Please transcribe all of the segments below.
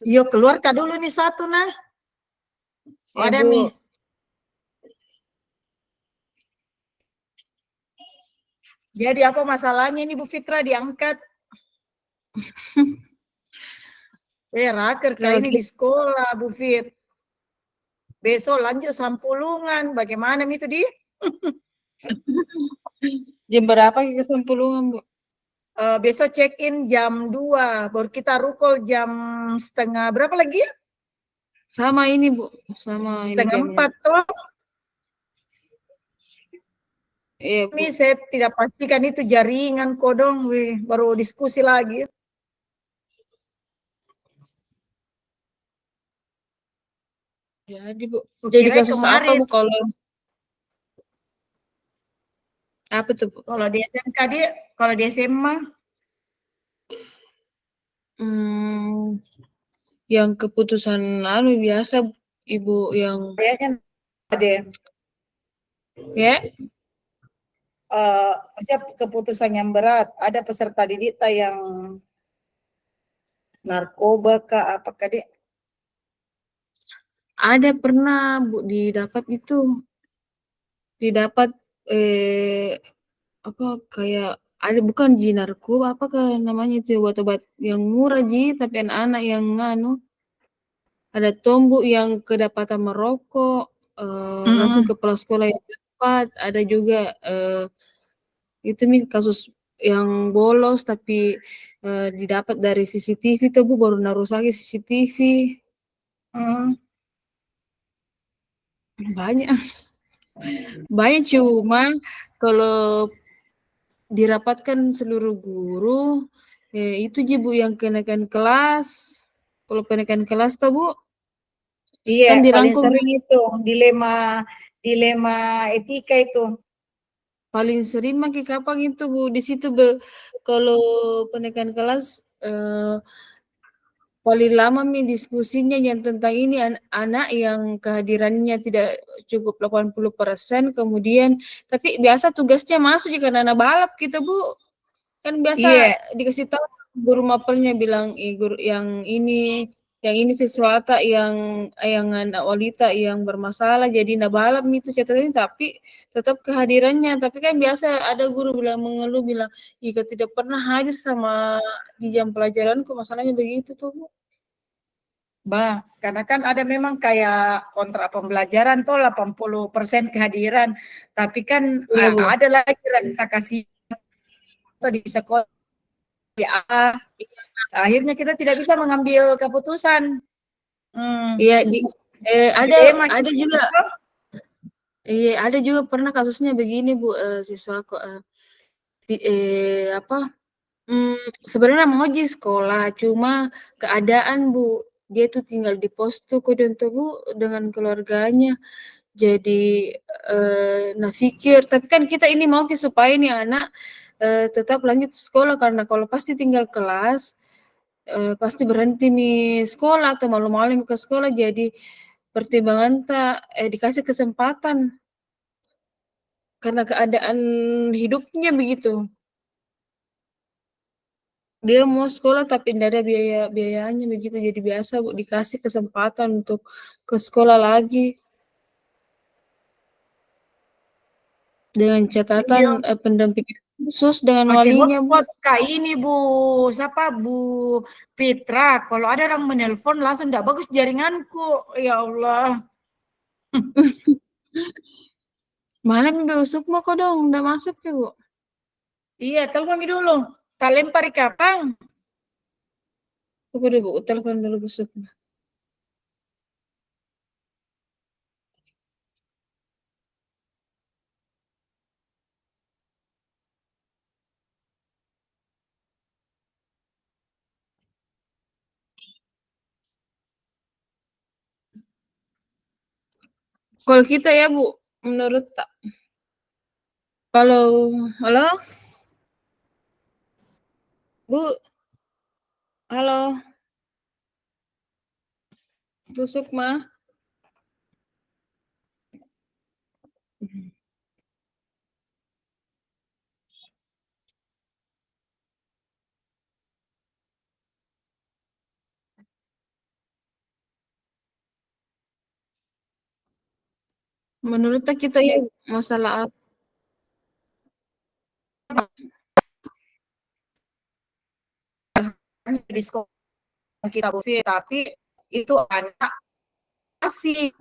Yo keluar kak dulu nih satu nah. Oh, ada Bu. Mi. Jadi apa masalahnya ini Bu Fitra diangkat? Raker kali ini di sekolah Bu Fit. Besok lanjut sampulungan. Bagaimana itu di? Jam berapa ke sampulungan, Bu? Besok check in jam 2. Baru kita rukul jam setengah berapa lagi ya? Sama ini, Bu. Sama ini Setengah jamnya. 4 toh. Iya, Bu. Ini saya tidak pastikan itu jaringan kodong. Baru diskusi lagi. Jadi, Bu. Jadi Kukira kasus apa, kemarin Bu, kalau apa tuh, Bu? kalau di SMK dia, kalau di SMA Yang keputusan anu biasa Ibu yang kayaknya ada ya keputusan yang berat. Ada peserta didik yang narkoba kah apakah dia? ada pernah Bu didapat apa kayak ada bukan Ji narkoba apakah namanya itu obat-obat yang murah Ji tapi anak-anak yang anu ada tombok yang kedapatan merokok langsung ke kepala sekolah yang dapat ada juga itu nih kasus yang bolos tapi didapat dari CCTV tuh Bu baru naruh lagi CCTV banyak banyak cuma kalau dirapatkan seluruh guru itu ji Bu yang kenaikan kelas kalau kenaikan kelas tuh Bu Iya, kan paling dirangkum sering itu dilema dilema etika itu. paling sering makin kapan itu Bu di situ kalau kenaikan kelas paling lama nih diskusinya yang tentang ini anak yang kehadirannya tidak cukup 80%, kemudian tapi biasa tugasnya masuk jika anak balap gitu Bu. Kan biasa Iya, dikasih tahu guru mapelnya bilang guru yang ini sesuatu yang anak wanita yang bermasalah jadi balap itu catatannya tapi tetap kehadirannya. Tapi kan biasa ada guru bilang mengeluh bilang, "Jika tidak pernah hadir sama di jam pelajaranku, masalahnya begitu tuh, Bu." karena kan ada memang kayak kontrak pembelajaran tuh 80% kehadiran, tapi kan Iya, Bu. ada lagi rasa kasih di sekolah ya, akhirnya kita tidak bisa mengambil keputusan. Iya, Dilema ada kita juga itu. iya, ada juga pernah kasusnya begini, Bu, siswaku apa sebenarnya mau di sekolah, cuma keadaan Bu, dia tuh tinggal di pos tuh tuh Bu, dengan keluarganya. Jadi, nah pikir, tapi kan kita ini mau supaya nih anak, tetap lanjut sekolah karena kalau pasti tinggal kelas, pasti berhenti nih sekolah atau malu-malu ke sekolah, jadi pertimbangan dikasih kesempatan karena keadaan hidupnya begitu. Dia mau sekolah tapi tidak ada biayanya begitu, jadi biasa Bu dikasih kesempatan untuk ke sekolah lagi. Dengan catatan, Iya. pendampingan khusus dengan Pakai walinya, Bu. hotspot kak ini Bu, siapa Bu Fitra, kalau ada orang menelpon langsung tidak bagus jaringanku, ya Allah. Mana Bu Sukma kok dong, udah masuk ya, Bu? Iya, telepon dulu. Tak lempar kapan? Tunggu deh, Bu, telepon dulu Bu Sukma. Kalau kita ya, Bu, menurut kalau halo? Bu, halo? Bu Sukma? Menurut kita ya masalah apa? Di sekolah kita buffet, tapi itu anak kasih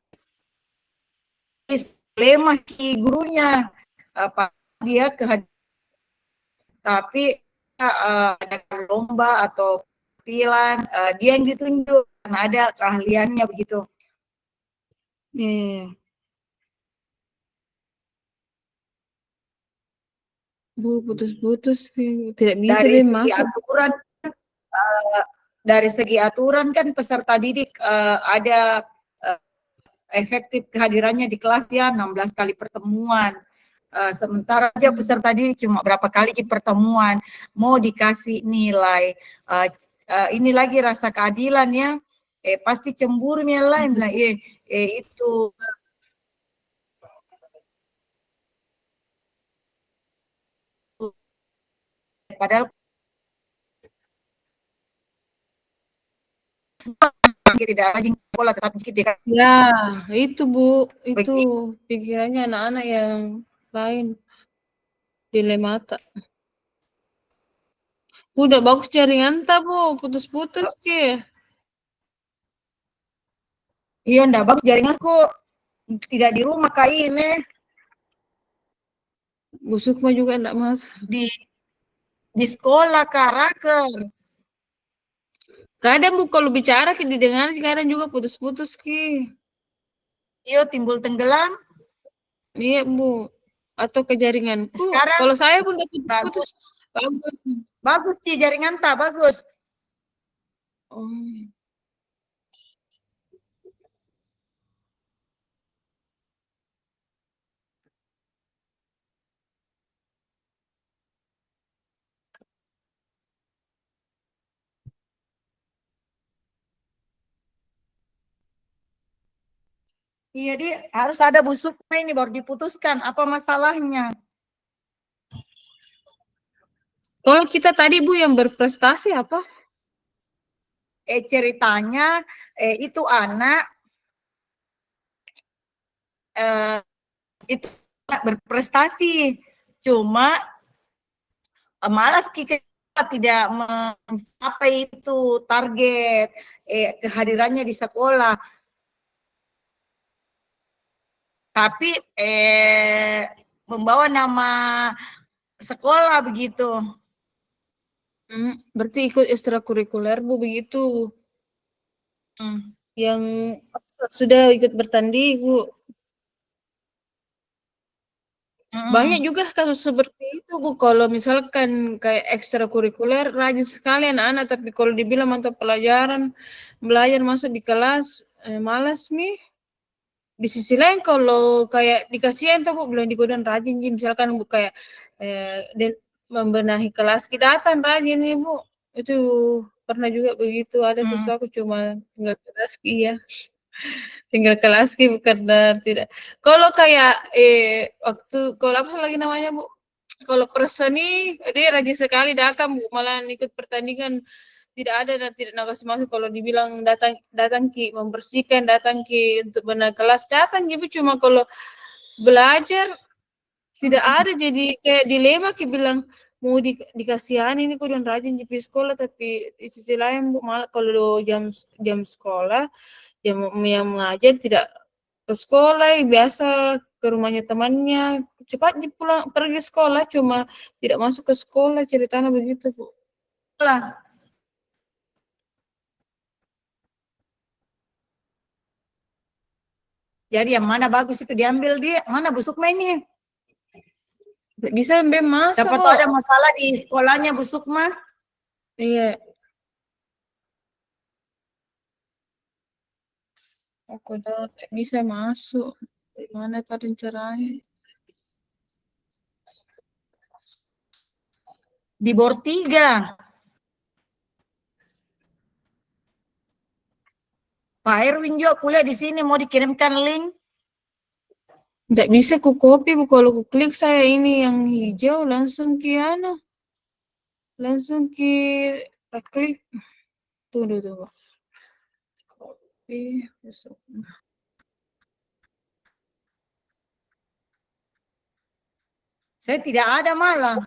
lemah ki gurunya apa dia tapi ada lomba atau pilihan dia yang ditunjuk karena ada keahliannya begitu. Iya, iya, iya. Bu, putus-putus, tidak bisa Dari deh segi masuk. aturan dari segi aturan kan peserta didik ada efektif kehadirannya di kelas ya 16 kali pertemuan. Sementara aja peserta didik cuma berapa kali pertemuan, mau dikasih nilai. Ini lagi rasa keadilan ya. Pasti cemburu nih lain bilang, itu padahal tidak rajin sekolah tetapi tidak Ya, itu Bu, itu begitu. pikirannya anak-anak yang lain, dilemata. Udah bagus jaringan tak Bu, putus-putus ke. Iya, ndak bagus jaringanku tidak di rumah kayak ini Busuk mah juga enggak masuk. di sekolah karaker. Kadang Bu kalau bicara didengar, kadang juga putus-putus ki. Iya, timbul tenggelam. Iya Bu, atau ke jaringanku. Sekarang Kalau saya pun udah putus-putus, bagus, bagus. bagus sih jaringan tak bagus. Oh. Iya, dia harus ada busuknya ini baru diputuskan apa masalahnya. Kalau kita tadi Bu yang berprestasi apa? Ceritanya itu anak itu berprestasi, cuma malas kita tidak mencapai itu target kehadirannya di sekolah. Tapi membawa nama sekolah begitu. Berarti ikut ekstrakurikuler Bu begitu. Yang sudah ikut bertanding Bu. Banyak juga kasus seperti itu Bu. Kalau misalkan kayak ekstrakurikuler rajin sekali anak-anak, tapi kalau dibilang mata pelajaran belajar masuk di kelas malas nih. Di sisi lain kalau kayak dikasihan tuh Bu bilang di godaan rajin misalkan Bu kayak membenahi kelas kita datang rajin nih Bu. Itu pernah juga begitu, ada sesuatu cuma tinggal kelas ya. Tinggal kelas karena tidak. Kalau kayak waktu kalau apa lagi namanya Bu? Kalau perseni dia rajin sekali datang Bu, malah ikut pertandingan tidak ada dan tidak nakal masuk. Kalau dibilang datang ki membersihkan, datang ki untuk benar kelas, datang gitu. Cuma kalau belajar tidak ada, jadi kayak dilema ki bilang mau dikasihani ini kok dan rajin di sekolah, tapi di sisi lain Bu malah kalau jam sekolah yang mengajar tidak ke sekolah, biasa ke rumahnya temannya, cepat pulang pergi sekolah, cuma tidak masuk ke sekolah, ceritanya begitu Bu. Lah, jadi yang mana bagus itu diambil dia, mana busuk main ini. Bisa mbak masuk Dapat kok. ada masalah di sekolahnya busuk mah. Iya. Aku udah bisa masuk. Gimana pada caranya? Di bor 3. Pak Erwin juga kuliah di sini, mau dikirimkan link. Nggak bisa ku copy Bu, kalau ku klik saya ini yang hijau langsung ke anu. Langsung ke klik. Tunggu tuh. Copy besok. Saya tidak ada malah.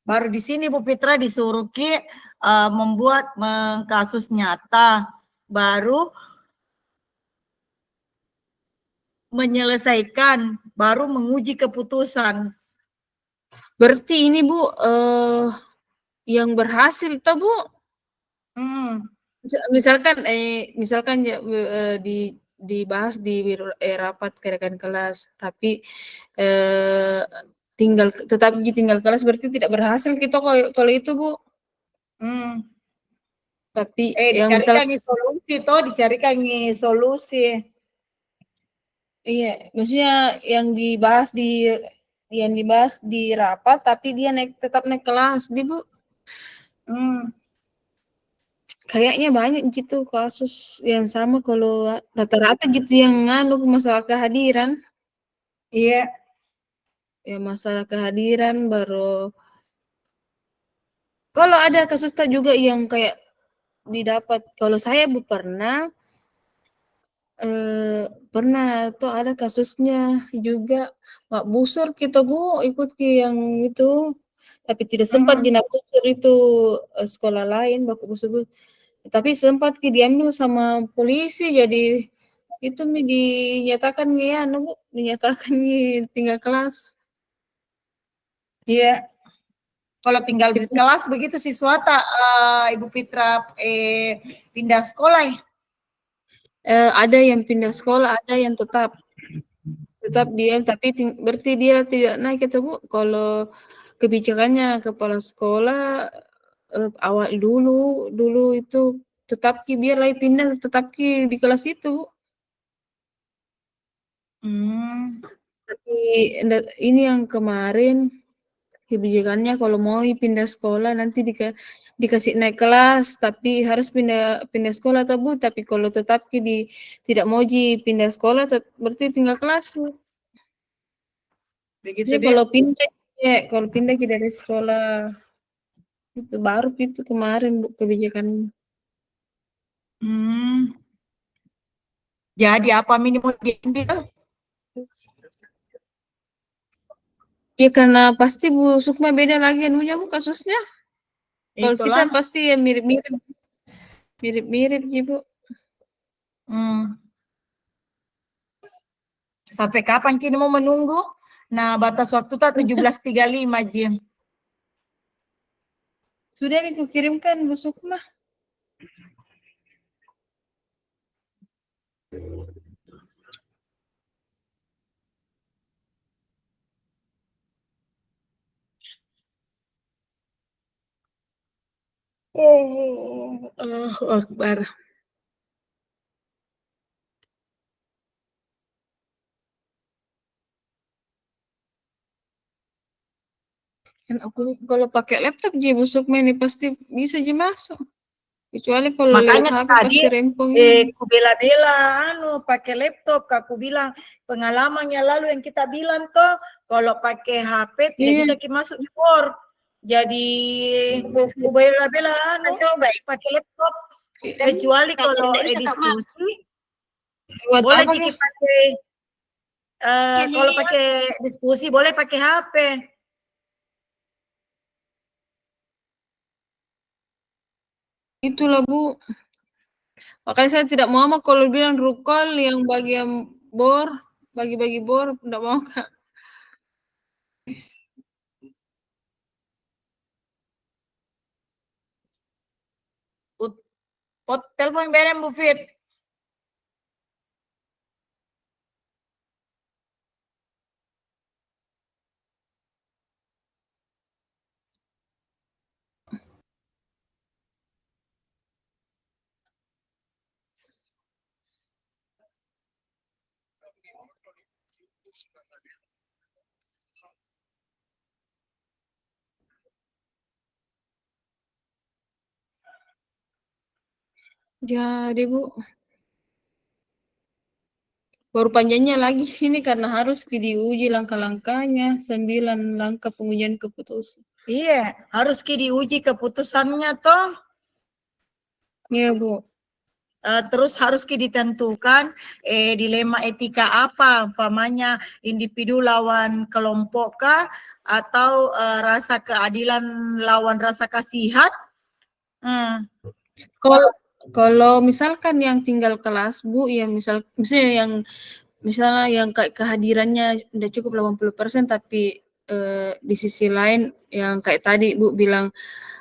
Baru di sini Bu Fitra disuruh membuat kasus nyata, baru menyelesaikan, baru menguji keputusan. Berarti ini Bu yang berhasil toh Bu? Misalkan ya dibahas di rapat rekan kelas, tapi tetap tinggal kelas berarti tidak berhasil kita kalau itu Bu. Tapi yang dicarikan solusi toh, dicarikan solusi. Iya, maksudnya yang dibahas di rapat tapi dia tetap naik kelas, Bu. Kayaknya banyak gitu kasus yang sama kalau rata-rata gitu yang masalah kehadiran. Iya. Ya masalah kehadiran baru. Kalau ada kasus juga yang kayak didapat, kalau saya Bu pernah tuh ada kasusnya juga Pak Busur kita Bu ikut yang itu, tapi tidak sempat busur itu sekolah lain Baku Busur, tapi sempat diambil sama polisi jadi itu dinyatakan Bu, dinyatakan tinggal kelas. Iya. Kalau tinggal di kelas begitu siswa Ibu Fitra pindah sekolah ya? Ada yang pindah sekolah, ada yang tetap dia, tapi berarti dia tidak naik itu Bu. Kalau kebijakannya kepala sekolah awal dulu itu tetap biarlah pindah tetap di kelas itu. Tapi ini yang kemarin kebijakannya kalau mau pindah sekolah nanti dikasih naik kelas, tapi harus pindah sekolah atau Bu. Tapi kalau tetap tidak mau pindah sekolah, berarti tinggal kelas Bu. Begitu ya, kalau pindah dari sekolah itu baru itu kemarin Bu kebijakan. Jadi apa minimum diambil? Ya karena pasti Bu Sukma beda lagi anunya Bu kasusnya. Kalau kita pasti ya mirip-mirip Bu. Sampai kapan kini mau menunggu? Nah, batas waktu 17.35 jam. Sudah aku kirimkan Bu Sukma. Allahu Akbar. Kan aku kalau pakai laptop Bu Sukma ini pasti bisa masuk. Kecuali kalau makanya HP tadi pasti rempong aku bela-bela pakai laptop, aku bilang pengalamannya lalu yang kita bilang toh kalau pakai HP tidak bisa masuk di Word. Jadi aku bela-bela pakai laptop, kecuali kalau diskusi boleh jika pakai kalau pakai diskusi boleh pakai HP. Itulah Bu. Makanya saya tidak mau kalau bilang rukol yang bagian bor, bagi-bagi bor, tidak mau Kak. Telepon bareng Bu Fit. Jadi Bu, baru panjangnya lagi ini karena harus diuji langkah-langkahnya, 9 langkah pengujian keputusan. Iya, harus diuji keputusannya toh. Iya Bu. terus harus ditentukan dilema etika apa, umpamanya individu lawan kelompok kah, atau rasa keadilan lawan rasa kasihan. Kalau misalkan yang tinggal kelas Bu, ya misalnya yang kayak kehadirannya udah cukup 80%, tapi di sisi lain yang kayak tadi Bu bilang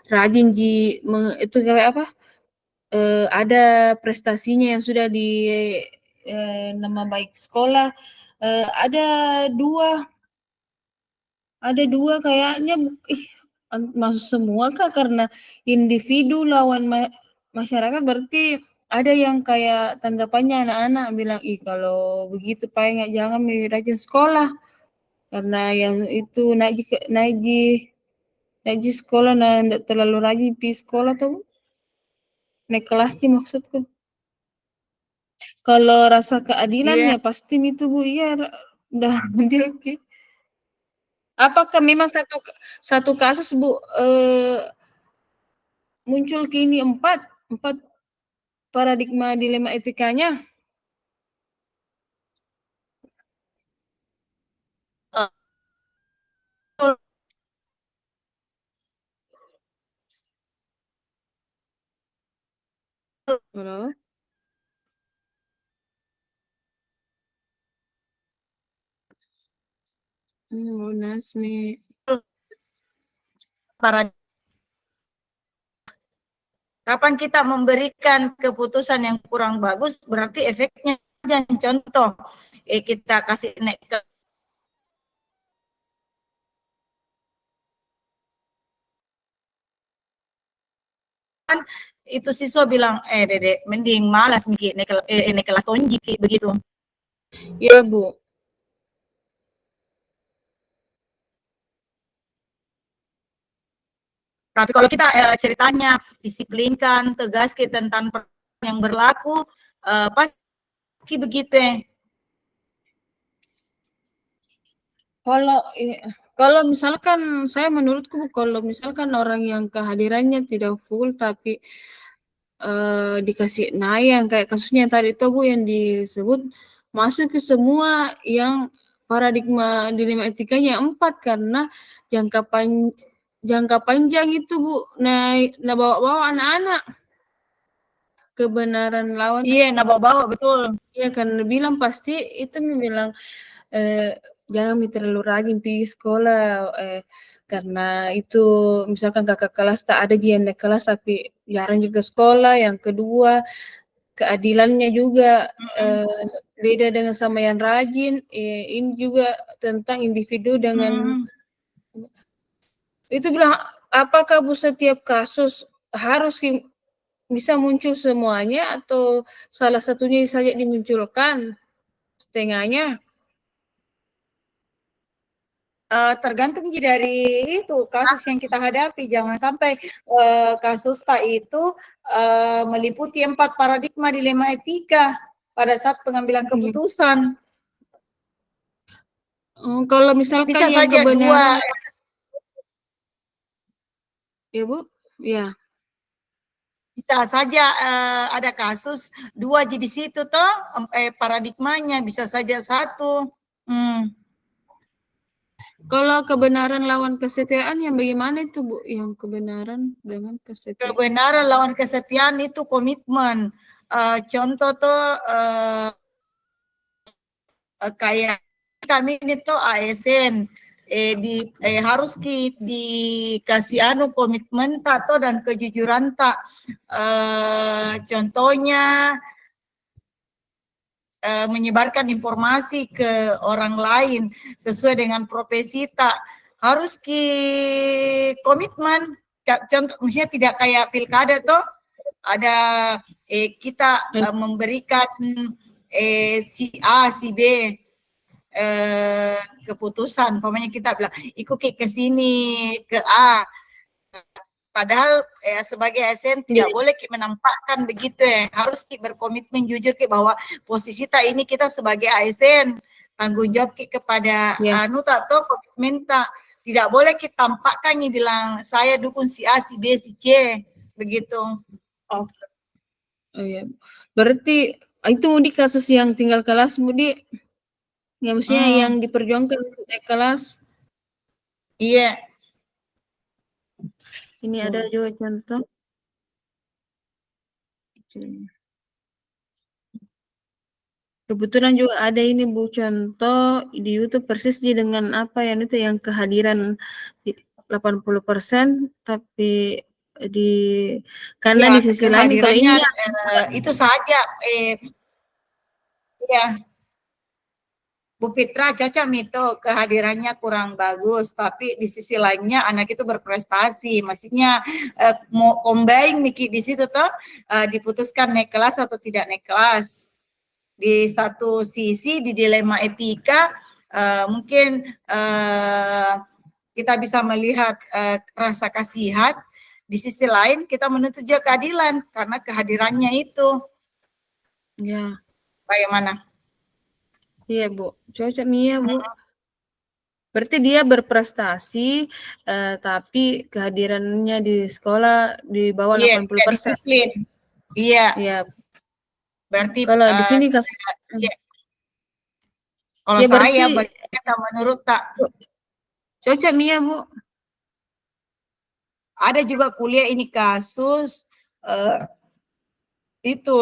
rajin itu kayak apa? Ada prestasinya yang sudah di nama baik sekolah, ada dua kayaknya, masuk semua kah? Karena individu lawan masyarakat, berarti ada yang kayak tanggapannya anak-anak bilang, ih kalau begitu paling jangan rajin sekolah, karena yang itu naik sekolah, nah nggak terlalu rajin pergi sekolah tuh, naik kelasnya maksudku. Kalau rasa keadilan ya pasti itu Bu, iya udah oke. Apakah memang satu kasus Bu muncul kini empat paradigma dilema etikanya? Halo? Nasmi. Kapan kita memberikan keputusan yang kurang bagus, berarti efeknya contoh kita kasih naik ke itu siswa bilang Dedek mending malas mikir naik kelas tonji begitu. Iya Bu. Tapi kalau kita ceritanya disiplinkan, tegas tentang yang berlaku, pasti begitu ya. Kalau misalkan menurutku, kalau misalkan orang yang kehadirannya tidak full tapi dikasih yang kayak kasusnya tadi itu Bu yang disebut, masuk ke semua yang paradigma dilema etikanya 4, karena jangka panjang itu Bu, bawa-bawa anak-anak kebenaran lawan. Iya, bawa-bawa betul. Iya, karena bilang pasti itu bilang jangan terlalu rajin pergi sekolah, karena itu misalkan kakak kelas tak ada yang naik kelas tapi jarang juga sekolah. Yang kedua, keadilannya juga beda dengan sama yang rajin. Ini juga tentang individu dengan itu bilang, apakah Bu setiap kasus harus bisa muncul semuanya atau salah satunya saja dimunculkan setengahnya? Tergantung dari itu kasus yang kita hadapi. Jangan sampai kasus itu meliputi 4 paradigma dilema etika pada saat pengambilan keputusan. Kalau misalkan bisa yang saja kebenaran, ya Bu, ya. Bisa saja ada kasus 2 jadi situ toh paradigmanya, bisa saja 1. Kalau kebenaran lawan kesetiaan yang bagaimana itu Bu? Yang kebenaran dengan kesetiaan. Kebenaran lawan kesetiaan itu komitmen. Contoh tuh kayak kami ini tuh ASN harus dikasih komitmen tato dan kejujuran tak. Contohnya menyebarkan informasi ke orang lain sesuai dengan profesi tak, harus komitmen. Contoh misalnya tidak kayak pilkada toh, ada kita memberikan si A si B keputusan, umpamanya kita bilang ikut ke sini ke A, padahal sebagai ASN tidak boleh menampakkan begitu ya, harus berkomitmen jujur bahwa posisi tak ini kita sebagai ASN tanggung jawab kepada atau komitmen tak, tidak boleh kita tampakkan bilang saya dukung si A si B si C begitu. Oh iya. Berarti itu Mudi kasus yang tinggal kelas Mudi, ya maksudnya yang Hmm, diperjuangkan untuk naik kelas. iya. Ini ada So, juga contoh. Oke. Kebetulan juga ada ini Bu contoh di YouTube persis dengan apa yang itu yang kehadiran 80% tapi di karena ya di sisi lain kalau kehadirannya ini ya itu saja. Ya, Bu Fitra cocok itu kehadirannya kurang bagus, tapi di sisi lainnya anak itu berprestasi. Maksudnya mau combine Miki di situ tuh diputuskan naik kelas atau tidak naik kelas. Di satu sisi di dilema etika mungkin kita bisa melihat rasa kasihan. Di sisi lain kita menuntut juga keadilan karena kehadirannya itu. ya Bagaimana? iya Bu cocok Mia Bu. Berarti dia berprestasi tapi kehadirannya di sekolah di bawah Iya, tidak 80%. disiplin. Iya, Ya berarti kalau di sini kasus ya, kalau ya saya berarti bagaimana menurut tak cocok Mia Bu. ada juga kuliah ini kasus itu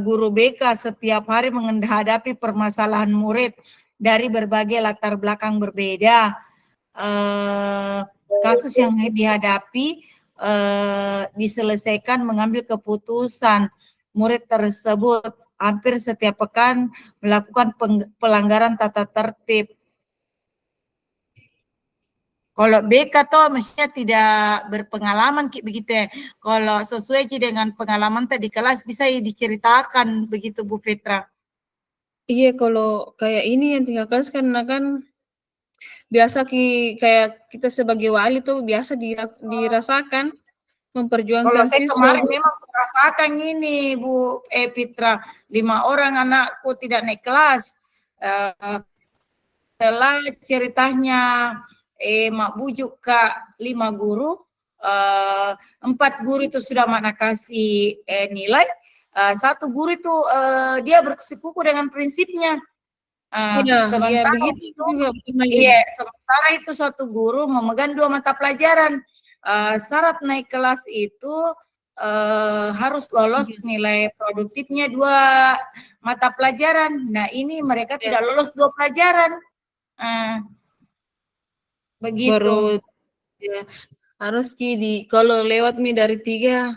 guru BK setiap hari menghadapi permasalahan murid dari berbagai latar belakang berbeda. Kasus yang dihadapi diselesaikan mengambil keputusan murid tersebut hampir setiap pekan melakukan pelanggaran tata tertib. Kalau BK toh mestinya tidak berpengalaman begitu ya. Kalau sesuai dengan pengalaman tadi kelas bisa diceritakan begitu Bu Fitra. Iya kalau kayak ini yang tinggal kelas karena kan biasa kayak kita sebagai wali tuh biasa dirasakan Kalau memperjuangkan saya siswa kemarin Bu. memang merasakan ini Bu Fitra, 5 orang anakku tidak naik kelas. Setelah ceritanya mak bujuk Kak 5 guru, 4 guru itu sudah mana kasih nilai, 1 guru itu dia bersikuku dengan prinsipnya. Iya iya Sementara begitu itu, juga pernah iya, sementara itu 1 guru memegang 2 mata pelajaran. Syarat naik kelas itu harus lolos iya nilai produktifnya 2 mata pelajaran. Nah ini mereka iya. tidak lolos 2 pelajaran. Begitu. Baru ya harus kalau lewat dari 3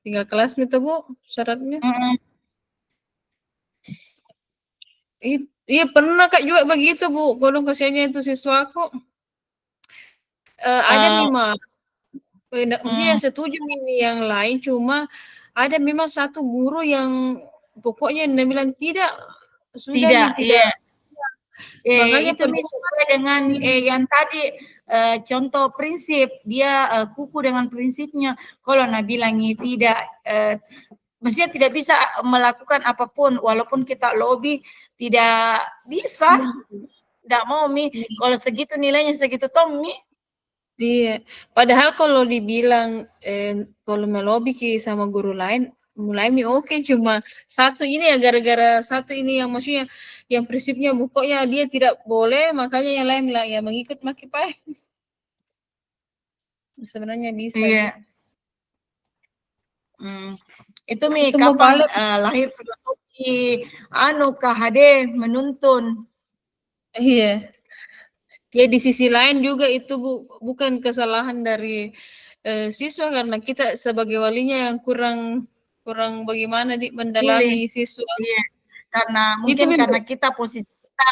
tinggal kelas tuh Bu syaratnya. Mm-mm. Iya pernah Kak juga begitu Bu, kalau kasihannya itu siswaku. Ada Uh, memang maksudnya mm, setuju ini yang lain, cuma ada memang satu guru yang pokoknya dia bilang, "Tidak, sudah tidak, nih tidak." iya. Makanya Itu nih sesuai dengan iya yang tadi contoh prinsip dia kuku dengan prinsipnya. Kalau Nabila tidak, maksudnya tidak bisa melakukan apapun walaupun kita lobby tidak bisa, tidak mau mi. Kalau segitu nilainya segitu tom mi. iya. Padahal kalau dibilang, kalau melobi sama guru lain, mulai oke, cuma satu ini ya gara-gara satu ini yang maksudnya yang prinsipnya pokoknya dia tidak boleh, makanya yang lain lah ya mengikut maki pai. Sebenarnya bisa gitu. Iya. Itu mi Itu mau kapan paling lahir filosofi KHD menuntun. iya. Ya di sisi lain juga itu bukan kesalahan dari siswa karena kita sebagai walinya yang kurang kurang bagaimana Pilih. mendalami siswa. Iya. Karena Itu mungkin karena kita posisi kita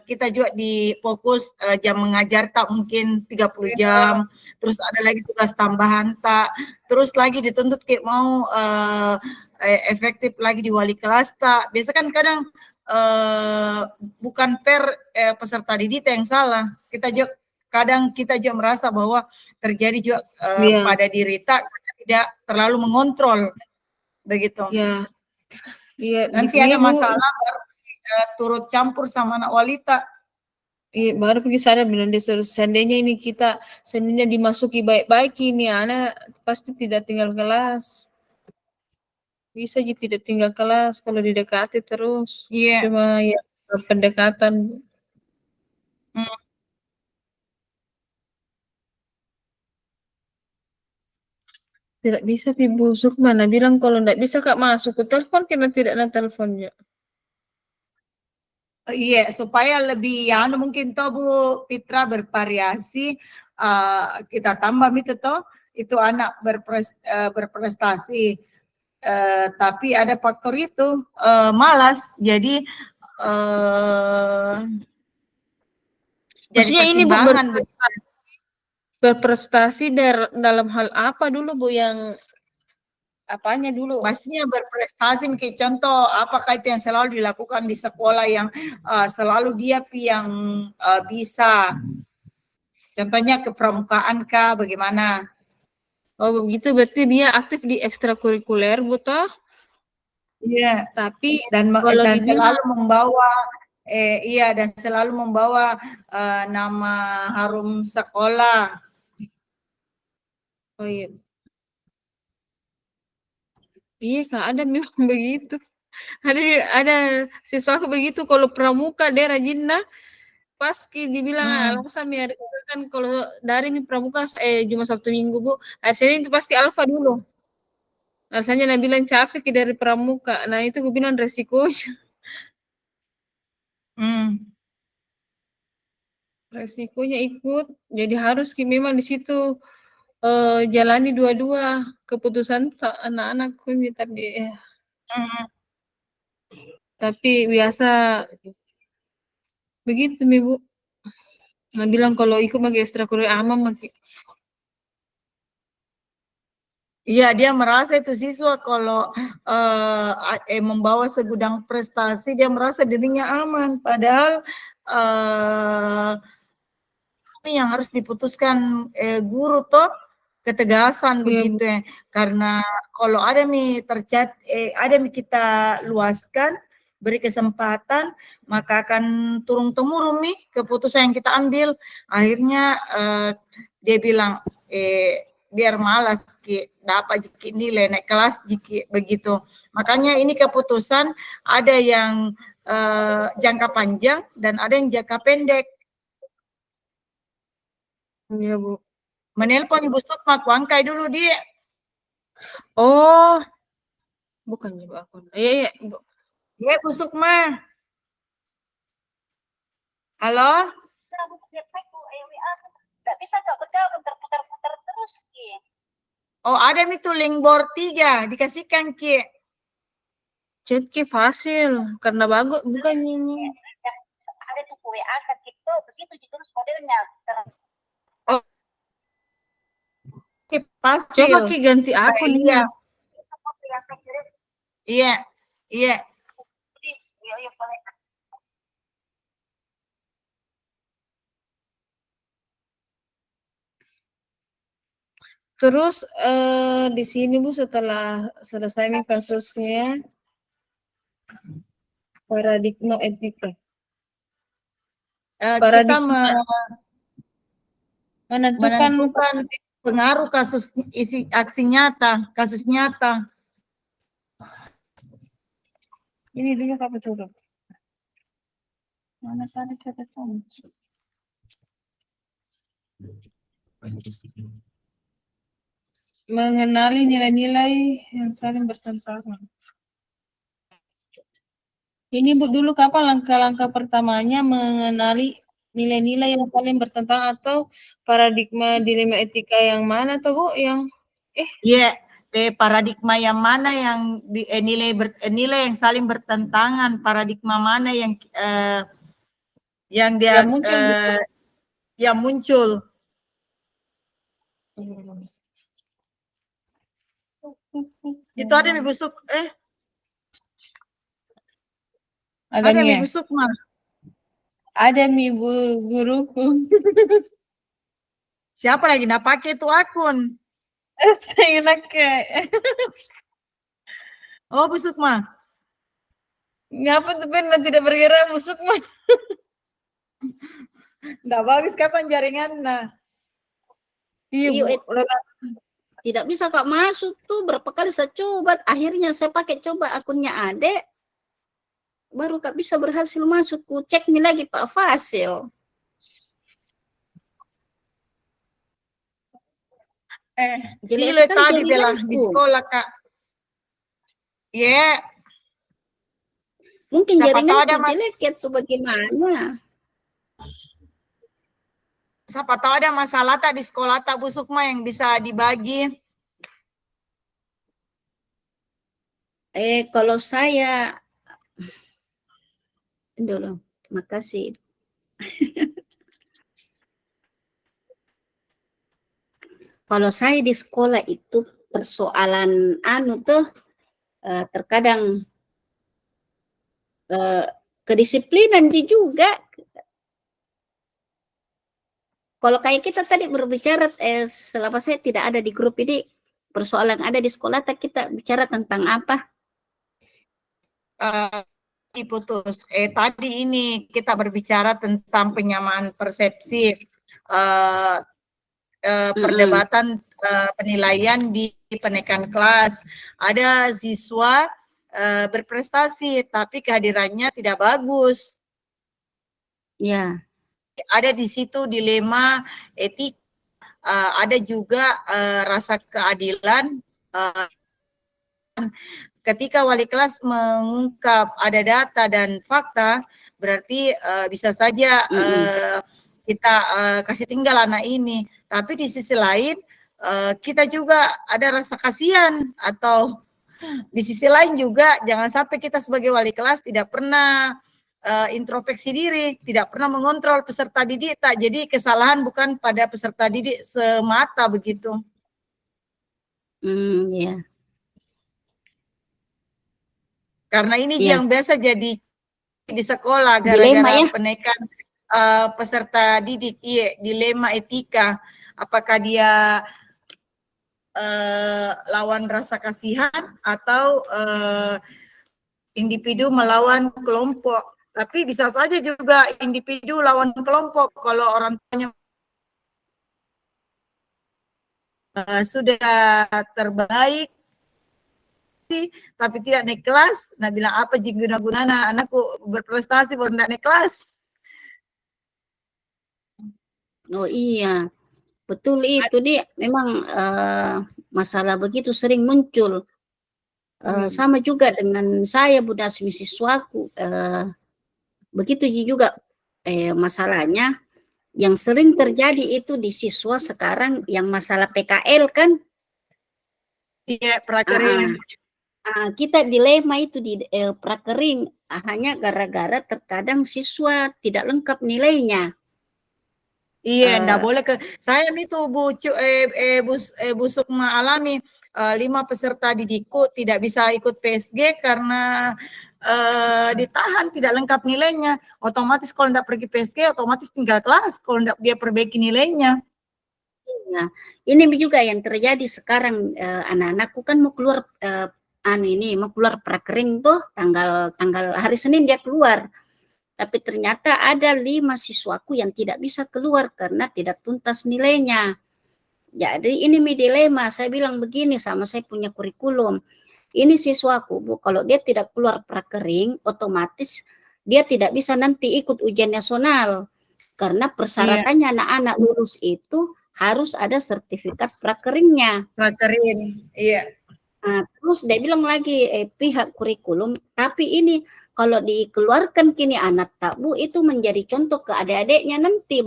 kita juga di fokus jam mengajar tak mungkin 30 jam, terus ada lagi tugas tambahan tak, terus lagi dituntut kayak mau efektif lagi di wali kelas tak. Biasa kan kadang bukan peserta didik yang salah. Kadang kita juga merasa bahwa terjadi juga Iya. pada diri tak tidak terlalu mengontrol begitu. Iya. Iya di Nanti sini ada Bu, masalah baru turut campur sama anak wanita. iya baru pergi sadar bilang disuruh seandainya ini kita seandainya dimasuki baik-baik ini anak pasti tidak tinggal kelas. bisa jadi tidak tinggal kelas kalau didekati terus. Iya. Cuma ya pendekatan, Bu. Hmm. Tidak bisa Pi busuk mana bilang kalau ndak bisa Kak masuk ke telepon karena tidak ada teleponnya. Iya, supaya lebih ya mungkin toh Bu Fitra bervariasi, kita tambah itu toh itu anak berprestasi, tapi ada faktor itu malas, jadi jadi Maksudnya ini Bu pertimbangan. berprestasi dalam hal apa dulu Bu yang apanya dulu? Maksudnya berprestasi, mungkin contoh apakah itu yang selalu dilakukan di sekolah yang selalu dia yang bisa. Contohnya kepramukaan kah, bagaimana? Oh begitu berarti dia aktif di ekstrakurikuler Bu toh? Iya. Tapi Dan kalau selalu dibilang membawa dan selalu membawa nama harum sekolah. oh iya. Iya Kak, ada memang begitu. Ada siswaku begitu kalau pramuka dia rajin nah. Pas dibilang alasan ya kan kalau dari pramuka Jumat Sabtu Minggu Bu, hari Senin itu pasti alfa dulu. Alasannya Nabila bilang capek dari pramuka. Nah itu gue bilang resikonya. Resikonya ikut. Jadi harus memang di situ jalani dua-dua keputusan anak-anakku tapi biasa begitu Bu. Nah bilang kalau ikut pakai ekstrakurikuler aman pakai. Iya, dia merasa itu siswa kalau membawa segudang prestasi, dia merasa dirinya aman. Padahal yang harus diputuskan guru toh ketegasan begitu ya. Karena kalau ada ada kita luaskan, beri kesempatan, maka akan turun temurun nih keputusan yang kita ambil. Akhirnya dia bilang biar malas dapat nilai naik kelas begitu. Makanya ini keputusan ada yang jangka panjang dan ada yang jangka pendek. Iya Bu. Menelpon Ibu Sukma, aku angkai dulu dia. Oh, bukan Ibu aku. Iya Ibu. Iya Bu Sukma. Halo? Nggak bisa Kak, putar-putar terus Ki. Oh ada itu link board 3, dikasihkan Ki. Chat Ki fasil, karena bagus bukan ini. Ada tuh WA kan gitu, begitu terus modelnya. Oh, Ki fasil. Coba Ki ganti akun iya. Iya, iya. Terus di sini Bu setelah selesai nih kasusnya paradigma etika. Kita menentukan pengaruh kasus aksi nyata, kasus nyata. Ini dulu Kak betul. Mana tadi catatan? Mengenali nilai-nilai yang saling bertentangan. Ini Bu dulu kapan langkah-langkah pertamanya mengenali nilai-nilai yang saling bertentangan atau paradigma dilema etika yang mana tuh Bu? Yang Iya, paradigma yang mana yang nilai yang saling bertentangan, paradigma mana yang dia muncul yang muncul. Itu ada Ibu Suk ada Ibu Sukma. Ada Ibu guruku. Siapa lagi nak pakai itu akun? Saya pakai. Oh, Bu Sukma. Ngapa tuh Ben tidak bergerak Bu Sukma? Nggak bagus kapan jaringan nah. Iya Bu. tidak bisa Kak masuk tuh, berapa kali saya coba, akhirnya saya pakai coba akunnya adek, baru Kak bisa berhasil masuk. Ku cek nih lagi Pak Fasil. Jelek Sile sekali tadi Bella di jaringanku. sekolah Kak. Ya, Mungkin siapa tahu jaringanku ada jelek ya tuh bagaimana. siapa tahu ada masalah tak di sekolah tak Bu Sukma yang bisa dibagi. Kalau saya dulu, terima kasih. Kalau saya di sekolah itu persoalan anu tuh terkadang kedisiplinan juga. Kalau kayak kita tadi berbicara selama saya tidak ada di grup ini, persoalan ada di sekolah, kita bicara tentang apa? Diputus. Tadi ini kita berbicara tentang penyamaan persepsi, perdebatan penilaian di penaikan kelas. Ada siswa berprestasi tapi kehadirannya tidak bagus. Ya. Ada di situ dilema etik, ada juga rasa keadilan. Ketika wali kelas mengungkap ada data dan fakta, berarti bisa saja kita kasih tinggal anak ini. Tapi di sisi lain kita juga ada rasa kasihan, atau di sisi lain juga jangan sampai kita sebagai wali kelas tidak pernah introspeksi diri, tidak pernah mengontrol peserta didik. Jadi kesalahan bukan pada peserta didik semata begitu. Ya. Karena ini yang biasa jadi di sekolah gara-gara penaikan peserta didik. Iya, dilema etika. Apakah dia lawan rasa kasihan atau individu melawan kelompok. Tapi bisa saja juga individu lawan kelompok kalau orang tuanya sudah terbaik tapi tidak naik kelas. Nah, bilang apa guna-gunanya anakku berprestasi baru tidak naik kelas. Oh iya, betul itu dia. Memang masalah begitu sering muncul. Sama juga dengan saya, Bu Dasmi, siswaku. Begitu juga masalahnya yang sering terjadi itu di siswa sekarang yang masalah PKL kan. Iya, prakering. Kita dilema itu di prakering hanya gara-gara terkadang siswa tidak lengkap nilainya. Iya, enggak boleh saya itu Bu Sukma alami 5 peserta didikku tidak bisa ikut PSG karena ditahan tidak lengkap nilainya. Otomatis kalau enggak pergi PSG otomatis tinggal kelas kalau enggak dia perbaiki nilainya. Nah, ini juga yang terjadi sekarang. Anak-anakku kan mau keluar mau keluar prakering tuh tanggal hari Senin dia keluar. Tapi ternyata ada 5 siswaku yang tidak bisa keluar karena tidak tuntas nilainya. Jadi ini dilema. Saya bilang begini sama saya punya kurikulum. Ini siswaku, Bu, kalau dia tidak keluar prakering, otomatis dia tidak bisa nanti ikut ujian nasional. Karena persyaratannya anak-anak lulus itu harus ada sertifikat prakeringnya. Prakering, iya. Terus dia bilang lagi pihak kurikulum, tapi ini kalau dikeluarkan kini anak tak, Bu, itu menjadi contoh ke adik-adiknya nanti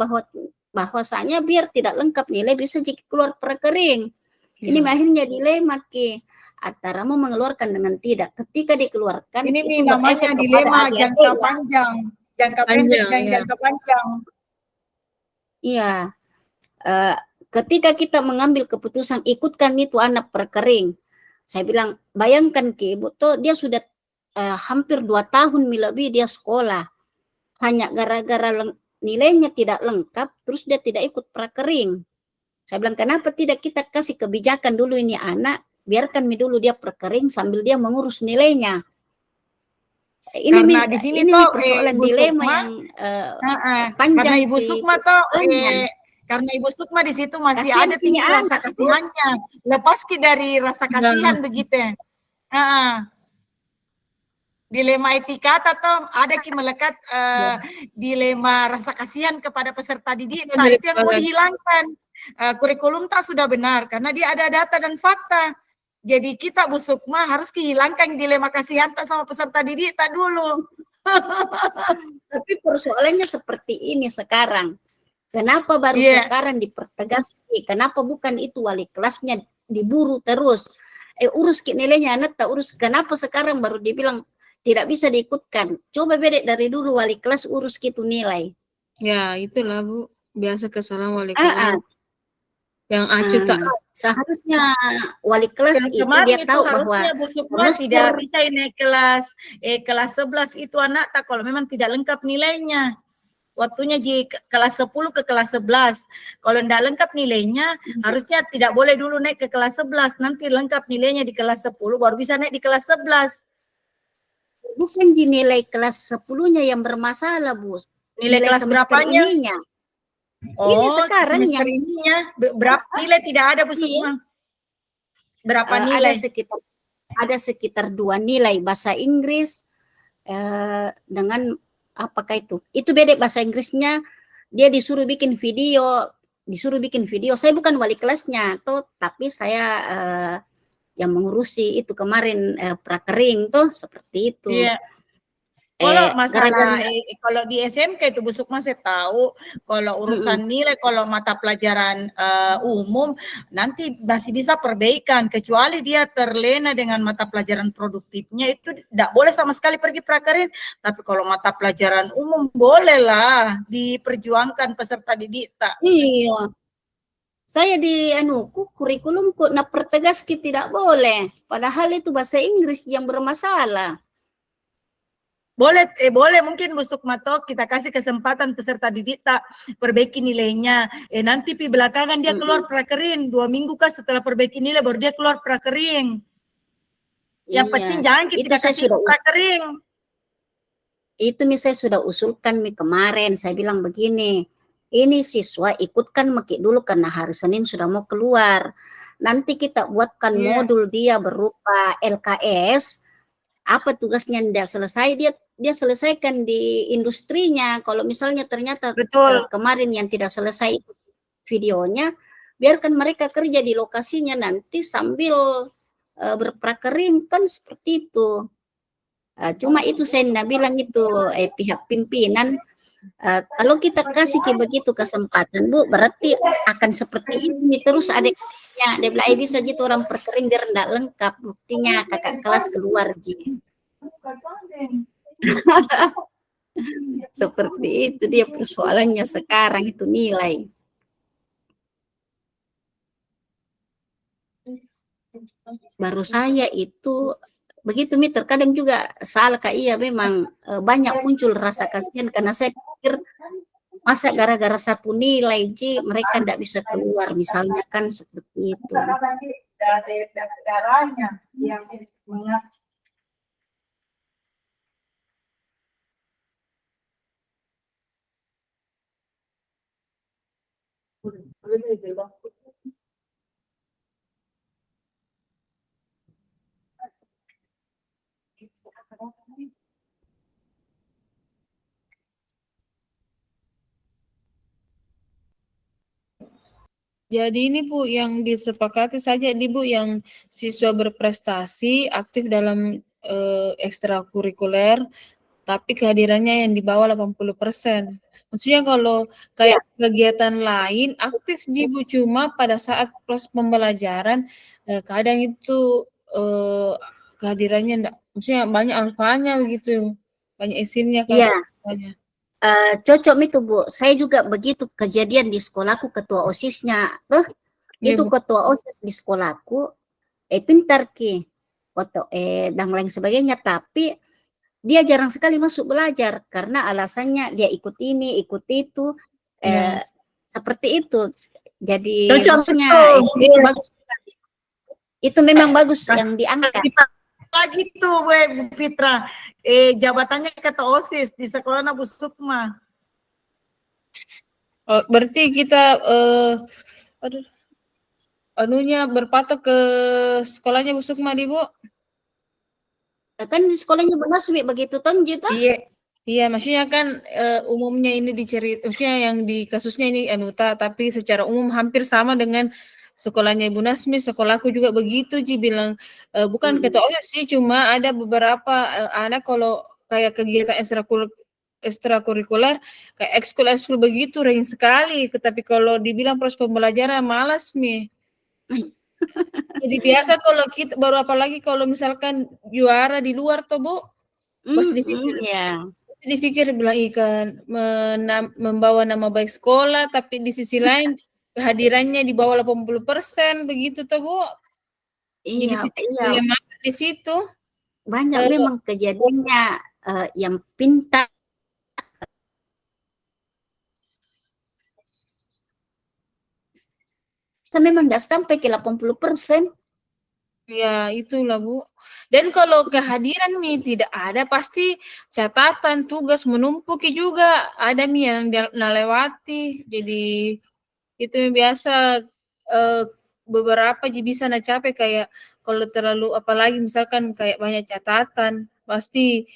bahwasanya biar tidak lengkap nilai bisa keluar prakering. Ini akhirnya dilema antara mau mengeluarkan dengan tidak. Ketika dikeluarkan ini itu namanya dilema jangka panjang, jangka pendek dan jangka panjang. Iya. Ketika kita mengambil keputusan ikutkan itu anak prakering, saya bilang bayangkan Ibu tuh dia sudah hampir 2 tahun lebih dia sekolah, hanya gara-gara nilainya tidak lengkap, terus dia tidak ikut prakering. Saya bilang kenapa tidak kita kasih kebijakan dulu ini anak, biarkan dulu dia prakering sambil dia mengurus nilainya. Karena di sini ini toh persoalan Ibu dilema Sukma, yang panjang. Karena Ibu Sukma toh Karena Ibu Sukma di situ masih Kasihan ada punya tinggi rasa anak, Bu. kasihannya. Lepas dari rasa kasihan begitu ya. Dilema etika atau ada ki melekat dilema rasa kasihan kepada peserta didik. Nah, itu yang mau dihilangkan. Kurikulum tak sudah benar karena dia ada data dan fakta. Jadi kita Bu Sukma harus dihilangkan dilema kasihan tak sama peserta didik tak dulu. Tapi persoalannya seperti ini sekarang. Kenapa baru sekarang dipertegas? Kenapa bukan itu wali kelasnya diburu terus? Urus nilainya anak tak urus. Kenapa sekarang baru dibilang tidak bisa diikutkan? Coba bedek dari dulu wali kelas urus gitu nilai. Ya, itulah Bu. Biasa kesalahan wali kelas. Yang acuh tak. Seharusnya wali kelas itu dia tahu bahwa Bu Sukma tidak bisa naik kelas 11 itu anak tak kalau memang tidak lengkap nilainya. Waktunya di kelas 10 ke kelas 11. Kalau tidak lengkap nilainya, harusnya tidak boleh dulu naik ke kelas 11. Nanti lengkap nilainya di kelas 10, baru bisa naik di kelas 11. Bukan di nilai kelas 10-nya yang bermasalah, Bu. Nilai kelas berapanya? Ininya. Oh, ini sekarang yang ininya. Berapa nilai tidak ada, Bu Sukma? Berapa nilai? Ada sekitar 2 nilai bahasa Inggris dengan apakah itu? Itu beda bahasa Inggrisnya. Dia disuruh bikin video. Saya bukan wali kelasnya tuh, tapi saya yang mengurusi itu kemarin prakering tuh seperti itu. Iya. Kalau masalah kalau di SMK itu Bu Sukma saya tahu kalau urusan nilai kalau mata pelajaran umum nanti masih bisa perbaikan kecuali dia terlena dengan mata pelajaran produktifnya itu tidak boleh sama sekali pergi prakerin. Tapi kalau mata pelajaran umum bolehlah diperjuangkan peserta didik tak. Iya. Saya di kurikulumku pertegas tidak boleh. Padahal itu bahasa Inggris yang bermasalah. Boleh mungkin Bu Sukma kita kasih kesempatan peserta didik tak perbaiki nilainya. Nanti belakangan dia keluar prakerin 2 minggu kah setelah perbaiki nilai baru dia keluar prakerin. Yang penting jangan kita kasih prakerin. Itu saya sudah usulkan kemarin. Saya bilang begini, ini siswa ikutkan dulu karena hari Senin sudah mau keluar. Nanti kita buatkan modul dia berupa LKS. Apa tugasnya tidak selesai dia selesaikan di industrinya. Kalau misalnya ternyata kemarin yang tidak selesai videonya, biarkan mereka kerja di lokasinya nanti sambil berprakerin kan seperti itu. Cuma itu saya tidak bilang itu pihak pimpinan. Kalau kita kasih begitu kesempatan Bu, berarti akan seperti ini terus adiknya. Dia bilang bisa gitu orang prakerin dia tidak lengkap, buktinya kakak kelas keluar ji. Seperti itu dia persoalannya sekarang itu nilai. Baru saya itu begitu terkadang juga salah memang banyak muncul rasa kasihan karena saya pikir masa gara-gara satu nilai ji mereka tidak bisa keluar misalnya kan seperti itu. Darahnya yang Jadi ini Bu yang disepakati saja nih Bu yang siswa berprestasi aktif dalam ekstrakurikuler tapi kehadirannya yang di bawah 80%. Maksudnya kalau kayak kegiatan lain aktif Bu cuma pada saat proses pembelajaran kadang itu kehadirannya enggak, maksudnya banyak alfanya begitu, banyak izinnya kalau banyak. Cocok itu Bu, saya juga begitu kejadian di sekolahku ketua OSIS-nya itu ketua OSIS di sekolahku pintar dan lain sebagainya, tapi dia jarang sekali masuk belajar karena alasannya dia ikut ini ikut itu seperti itu. Jadi maksudnya itu bagus, itu memang bagus yang diangkat lagi tuh Bu Fitra jabatannya ketua OSIS di sekolah Bu Sukma. Oh, berarti kita aduh, anunya berpatok ke sekolahnya Bu Sukma di Bu? Kan di sekolahnya Bu Nasmi begitu tonji toh. Iya, Iya, maksudnya kan umumnya ini maksudnya yang di kasusnya ini Anuta, tapi secara umum hampir sama dengan sekolahnya Ibu Nasmi, sekolahku juga begitu Ji bilang bukan ketua OSIS sih, cuma ada beberapa anak kalau kayak kegiatan ekstrakurikuler kayak ekskul begitu ring sekali, tapi kalau dibilang proses pembelajaran malas Mi. Jadi biasa kalau kita baru apalagi kalau misalkan juara di luar tuh Bu, pasti Ya. dipikir bilang ikan membawa nama baik sekolah, tapi di sisi lain kehadirannya di bawah 80% begitu tuh Bu. Jadi Iya, titik iya. dilematis di situ. Banyak memang kejadiannya yang pintar. Kita memang nggak sampai ke 80%. Ya itulah Bu. Dan kalau kehadiran Mi tidak ada, pasti catatan tugas menumpuki juga ada Mi yang lewati. Jadi itu yang biasa beberapa bisa capek kayak kalau terlalu apalagi misalkan kayak banyak catatan pasti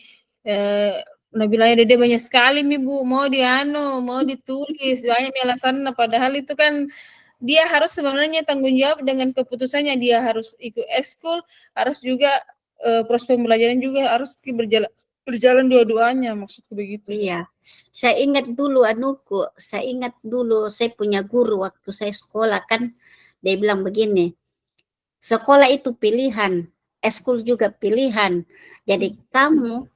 bilangnya Dede banyak sekali Mi Bu mau ditulis banyak alasan padahal itu kan dia harus sebenarnya tanggung jawab dengan keputusannya dia harus ikut ekskul harus juga proses pembelajaran juga harus berjalan dua-duanya maksudku begitu. Iya, saya ingat dulu saya punya guru waktu saya sekolah kan, dia bilang begini, sekolah itu pilihan, ekskul juga pilihan. Jadi kamu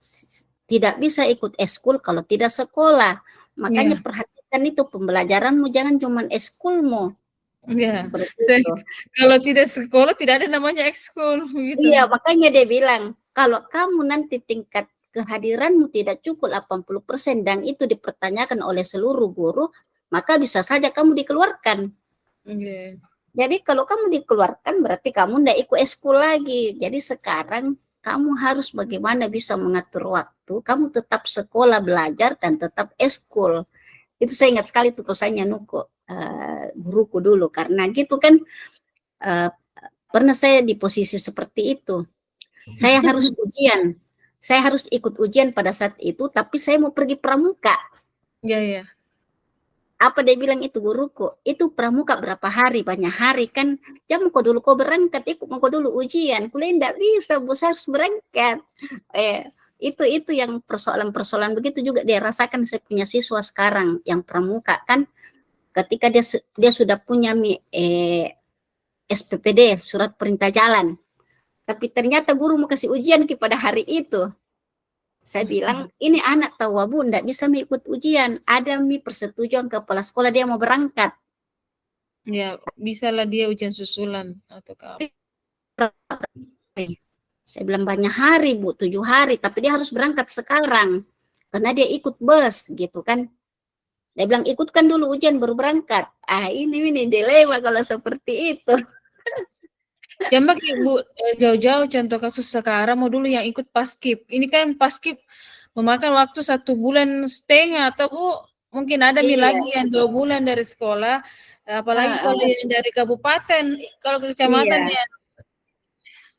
tidak bisa ikut ekskul kalau tidak sekolah. Makanya perhatikan itu pembelajaranmu, jangan cuma ekskulmu. Iya. Seperti itu. Kalau tidak sekolah tidak ada namanya ekskul begitu. Iya, makanya dia bilang, kalau kamu nanti tingkat kehadiranmu tidak cukup 80% dan itu dipertanyakan oleh seluruh guru, maka bisa saja kamu dikeluarkan. Okay. Jadi kalau kamu dikeluarkan berarti kamu tidak ikut ekskul lagi. Jadi sekarang kamu harus bagaimana bisa mengatur waktu, kamu tetap sekolah belajar dan tetap ekskul. Itu saya ingat sekali tuh pesannya Nuko, guruku dulu, karena gitu kan pernah saya di posisi seperti itu. Saya harus ujian. Saya harus ikut ujian pada saat itu, tapi saya mau pergi pramuka. Iya, iya. Apa dia bilang itu guruku? Itu pramuka berapa hari? Banyak hari kan. Jam kok dulu kau berangkat, ikut mau kau dulu ujian. Kuliah enggak bisa, bos harus berangkat. Itu yang persoalan-persoalan begitu juga dia rasakan saya punya siswa sekarang yang pramuka kan. Ketika dia sudah punya SPPD, surat perintah jalan. Tapi ternyata guru mau kasih ujian pada hari itu. Saya bilang, ini anak tahu Bu, enggak bisa mengikut ujian. Ada persetujuan kepala sekolah dia mau berangkat. Ya, bisalah dia ujian susulan atau apa. Saya bilang banyak hari Bu, 7 hari. Tapi dia harus berangkat sekarang. Karena dia ikut bus gitu kan. Dia bilang ikutkan dulu ujian baru berangkat. Ini dilema kalau seperti itu. Jambak Ibu jauh-jauh contoh kasus sekarang mau dulu yang ikut paskib. Ini kan paskib memakan waktu 1,5 bulan atau Bu mungkin ada lagi yang 2 bulan dari sekolah. Apalagi kalau yang dari kabupaten, kalau ke kecamatan ya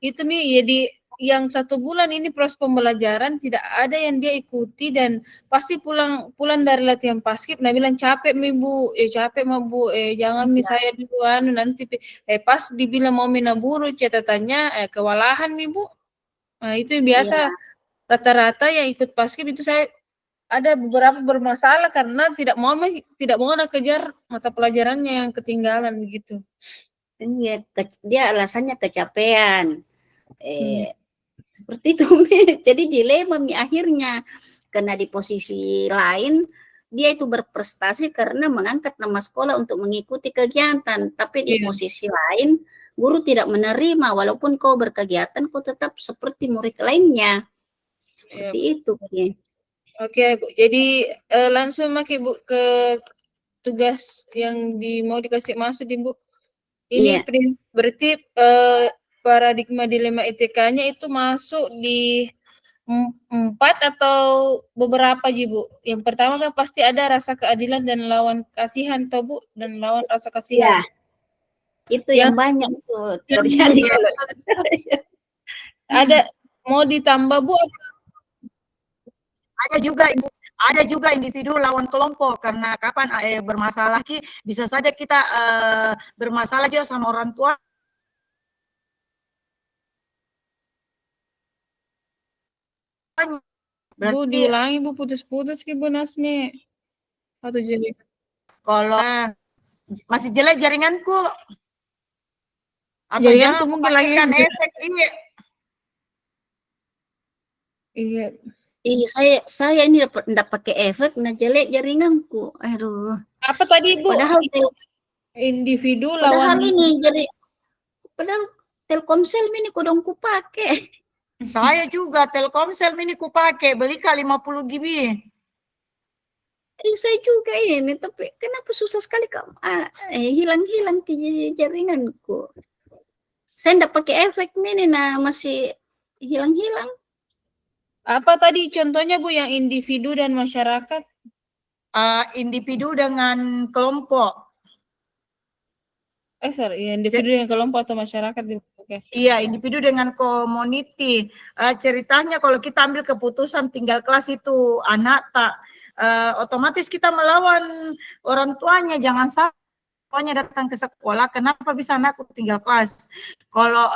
itu jadi yang 1 bulan ini proses pembelajaran tidak ada yang dia ikuti dan pasti pulang dari latihan paskib bilang capek Bu, capek mah Bu, jangan saya duluan nanti pas dibilang mau menaburu catatannya kewalahan Bu. Nah itu biasa rata-rata yang ikut paskib itu saya ada beberapa bermasalah karena tidak mau kejar mata pelajarannya yang ketinggalan begitu. Iya, dia alasannya kecapean. Seperti itu. Jadi dilema akhirnya. Karena di posisi lain dia itu berprestasi karena mengangkat nama sekolah untuk mengikuti kegiatan, tapi di posisi lain guru tidak menerima walaupun kau berkegiatan kau tetap seperti murid lainnya. Seperti itu. Oke, Bu. Jadi langsung Bu ke tugas yang mau dikasih masuk Bu. Ini berarti paradigma dilema ITK-nya itu masuk di Empat atau beberapa Ji, Bu? Yang pertama kan pasti ada rasa keadilan dan lawan kasihan toh Bu, dan lawan rasa Ya, kasihan. itu Yang yang banyak tuh yang terjadi kalau ada mau ditambah Bu? Ada juga individu lawan kelompok, karena kapan bermasalah bisa saja kita bermasalah juga sama orang tua. Bu, Berarti diulangi Bu, putus-putus ke Bu Nasmi. Atau jadi kalau masih jelek jaringanku, atau jaringanku jangan mungkin lagi pakai efek ini. iya. iya saya ini enggak pakai efek, nah jelek jaringanku. Aduh. Apa tadi Bu? Padahal Individu padahal lawan ini jadi padahal Telkomsel ini kodongku pakai. Saya juga Telkomsel ini ku pakai, beli kali 50 GB. Saya juga ini, tapi kenapa susah sekali hilang-hilang ke jaringanku. Saya enggak pakai efek ini, nah masih hilang-hilang. apa tadi contohnya Bu yang individu dan masyarakat? Individu dengan kelompok. Sorry, individu dengan kelompok atau masyarakat. Oke. Iya, individu dengan community. Ceritanya kalau kita ambil keputusan tinggal kelas itu anak tak, otomatis kita melawan orang tuanya. Jangan sampai tuanya datang ke sekolah, kenapa bisa anakku tinggal kelas? Kalau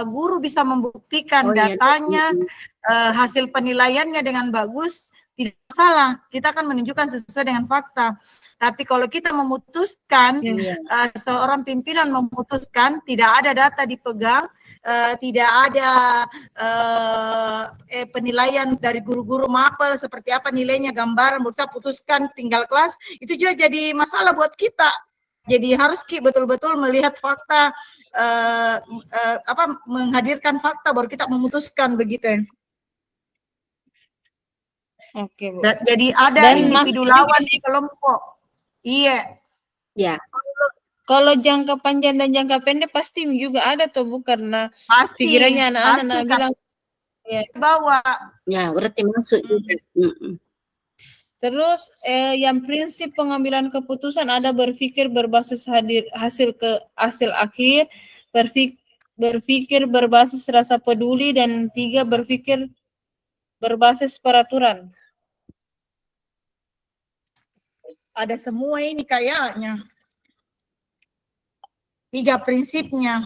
guru bisa membuktikan datanya, hasil penilaiannya dengan bagus, tidak salah. Kita akan menunjukkan sesuai dengan fakta. Tapi kalau kita memutuskan, seorang pimpinan memutuskan, tidak ada data dipegang, tidak ada penilaian dari guru-guru mapel seperti apa nilainya, gambaran, kita putuskan tinggal kelas, itu juga jadi masalah buat kita. Jadi harus betul-betul melihat fakta, menghadirkan fakta baru kita memutuskan begitu. Oke Bu. Jadi ada individu lawan di kelompok. Iya. Ya. Kalau jangka panjang dan jangka pendek pasti juga ada tuh Bu, karena Pasti, pikirannya anak-anak bilang ya. Bawa. Ya, berarti masuk juga. Terus yang prinsip pengambilan keputusan ada berpikir berbasis hasil akhir, berpikir berbasis rasa peduli, dan 3 berpikir berbasis peraturan. Ada semua ini kayaknya. 3 prinsipnya.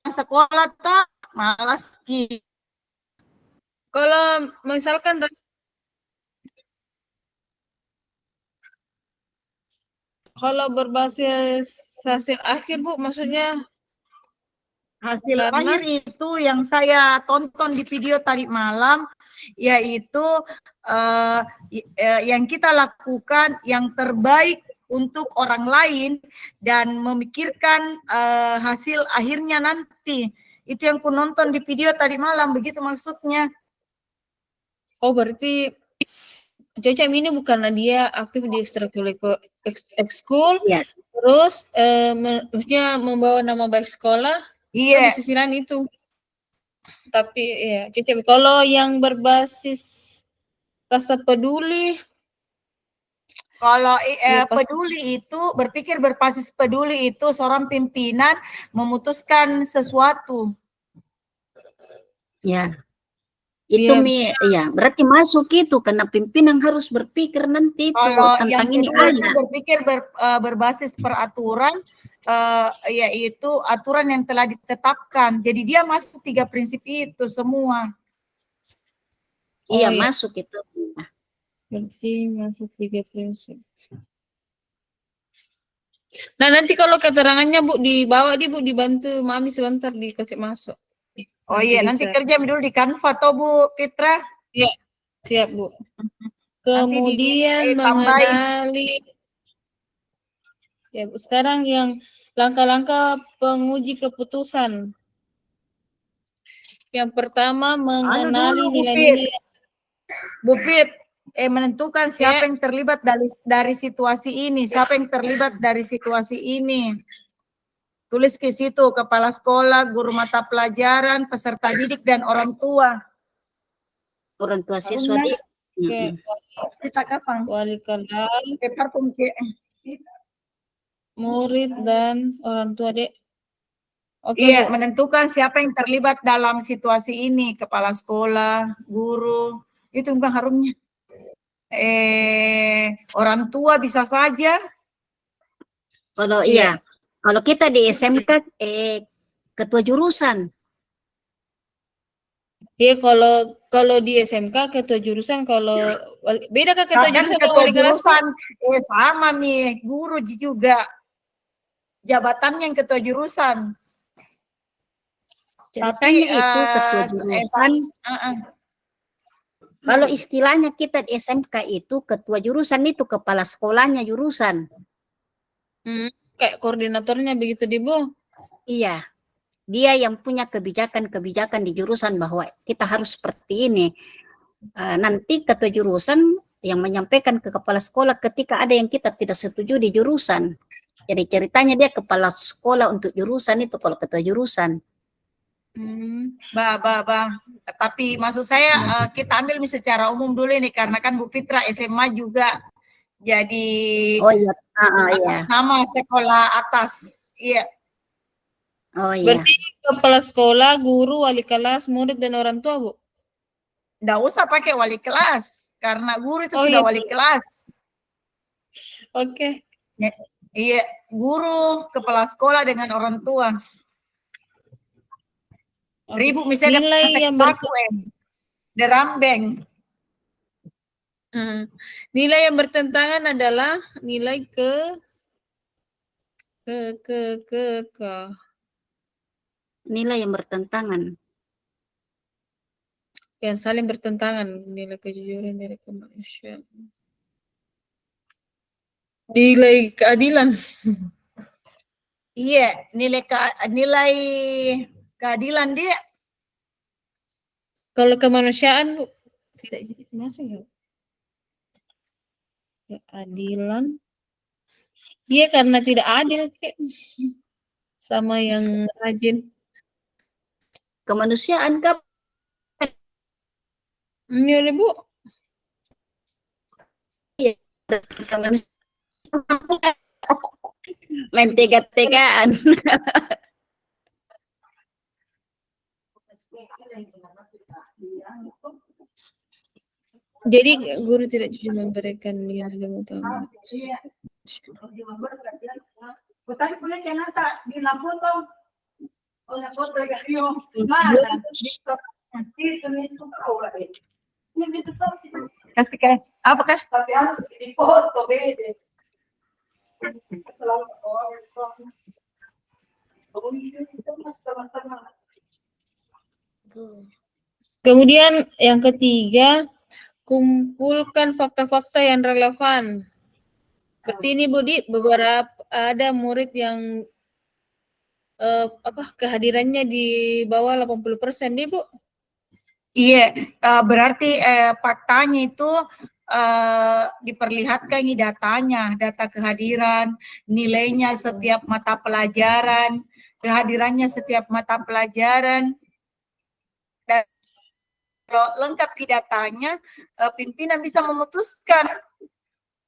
Sekolah tak malas ki. Kalau misalkan kalau berbasis hasil akhir Bu, maksudnya hasil akhir itu yang saya tonton di video tadi malam, yaitu yang kita lakukan yang terbaik untuk orang lain dan memikirkan hasil akhirnya nanti. Itu yang ku nonton di video tadi malam, begitu maksudnya. Oh, berarti Cecep ini bukan dia aktif di ekskul, terus maksudnya membawa nama baik sekolah. Iya. Di sisi lain itu. Tapi ya, Cecep kalau yang berbasis rasa peduli. Kalau peduli itu, berpikir berbasis peduli itu seorang pimpinan memutuskan sesuatu. Ya. Itu ya, berarti masuk itu karena pimpinan harus berpikir nanti itu tentang ini berpikir berbasis peraturan, yaitu aturan yang telah ditetapkan. Jadi dia masuk 3 prinsip itu semua. Iya, masuk itu. Berarti masuk 3 prinsip. Nah, nanti kalau keterangannya Bu dibawa Bu, dibantu Mami sebentar dikasih masuk. Oh iya, nanti kerja dulu di Canva toh Bu Fitra? Iya, siap Bu. Kemudian mengenali. Ya Bu, sekarang yang langkah-langkah penguji keputusan. Yang pertama mengenali nilai-nilai. Bu Fit, menentukan siapa yang terlibat dari situasi ini, siapa yang terlibat dari situasi ini. Tulis ke situ kepala sekolah, guru mata pelajaran, peserta didik dan orang tua. Orang tua siswa Barunya di kita kapan? wali kelas, Paper kumke. murid dan orang tua, Dek. Oke, Iya, Bu. menentukan siapa yang terlibat dalam situasi ini, kepala sekolah, guru, itu bukan harumnya. Orang tua bisa saja. Kalau Iya. iya, kalau kita di SMK ketua jurusan. Iya, kalau di SMK ketua jurusan, kalau beda kah ketua Kadang jurusan sama ketua wali kelas? jurusan sama nih, guru juga. Jabatannya yang ketua jurusan. Ceritanya itu ketua jurusan. Kalau istilahnya kita di SMK itu ketua jurusan itu kepala sekolahnya jurusan. Kayak koordinatornya begitu, Bu. Iya. Dia yang punya kebijakan-kebijakan di jurusan bahwa kita harus seperti ini. Nanti ketua jurusan yang menyampaikan ke kepala sekolah ketika ada yang kita tidak setuju di jurusan. Jadi ceritanya dia kepala sekolah untuk jurusan itu kalau ketua jurusan. Tapi maksud saya kita ambil secara umum dulu ini karena kan Bu Fitra SMA juga jadi iya. nama sekolah atas. Iya. Oh iya. Berarti kepala sekolah, guru, wali kelas, murid dan orang tua, Bu? Nggak usah pakai wali kelas karena guru itu sudah wali kelas. Oke. Iya, guru, kepala sekolah dengan orang tua. Ribu misalnya nilai yang derambeng. Nilai yang bertentangan adalah nilai nilai yang bertentangan. Yang saling bertentangan, nilai kejujuran, nilai kemanusiaan. Nilai keadilan. Iya, nilai keadilan dia. Kalau kemanusiaan, Bu, tidak jadi masuk ya. Keadilan. Iya, karena tidak adil kayak sama yang rajin. Kemanusiaan kah? Iya, Bu. Iya, main tega-tegaan. Jadi guru tidak jujur memberikan nilai utama. Kasih kayak apa kah? Tapi harus dipoto beda. Kemudian yang ketiga, kumpulkan fakta-fakta yang relevan. Seperti ini, Budi, beberapa ada murid yang kehadirannya di bawah 80% nih, Bu. Iya, berarti faktanya itu diperlihatkan ini datanya, data kehadiran, nilainya setiap mata pelajaran, kehadirannya setiap mata pelajaran. Dan kalau lengkap di datanya, pimpinan bisa memutuskan.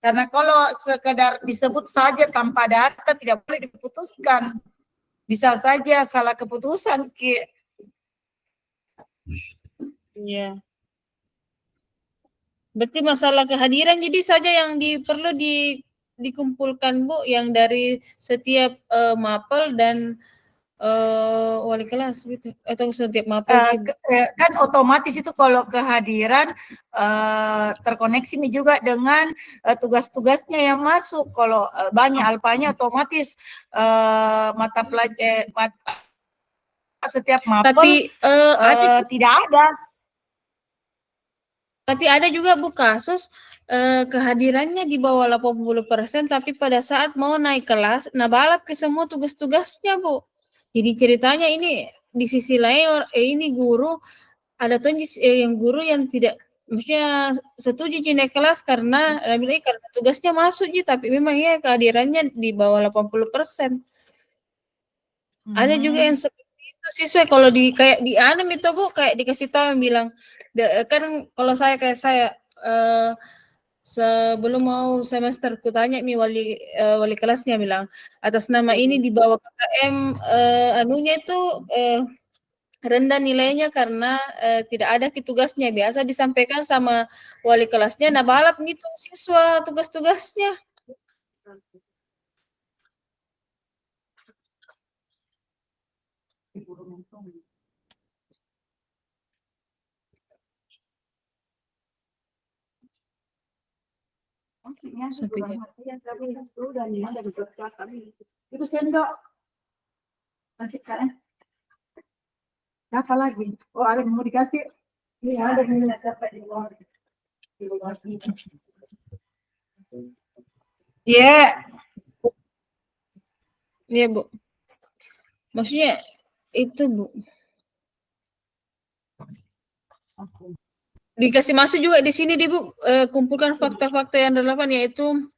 Karena kalau sekedar disebut saja tanpa data tidak boleh diputuskan. Bisa saja salah keputusan, Ki. Iya. Berarti masalah kehadiran jadi saja yang perlu dikumpulkan, Bu, yang dari setiap mapel dan wali kelas gitu atau setiap mapel kan otomatis itu kalau kehadiran terkoneksi juga dengan tugas-tugasnya yang masuk. Kalau banyak alpanya otomatis mata pelajaran setiap mapel tapi tidak ada. Tapi ada juga, Bu, kasus kehadirannya di bawah 80% tapi pada saat mau naik kelas balap ke semua tugas-tugasnya, Bu. Jadi ceritanya ini di sisi lain ini guru ada tuh yang guru yang tidak maksudnya setuju naik kelas karena tugasnya masuk tapi memang ya kehadirannya di bawah 80%. Ada juga yang seperti itu siswa kalau kayak di anem itu Bu, kayak dikasih tahu yang bilang kan kalau kayak saya sebelum mau semester kutanya wali kelasnya bilang atas nama ini dibawa KKM anunya itu rendah nilainya karena tidak ada tugasnya. Biasa disampaikan sama wali kelasnya, nah balap gitu siswa tugas-tugasnya. Itu sendok. Masih kan? Apa lagi? Oh, ada yang mau dikasih? Ini ada yang dapat di luar. Di luar ini. Iya. Iya, Bu. Maksudnya itu, Bu. Dikasih masuk juga di sini, Bu, kumpulkan fakta-fakta yang relevan, yaitu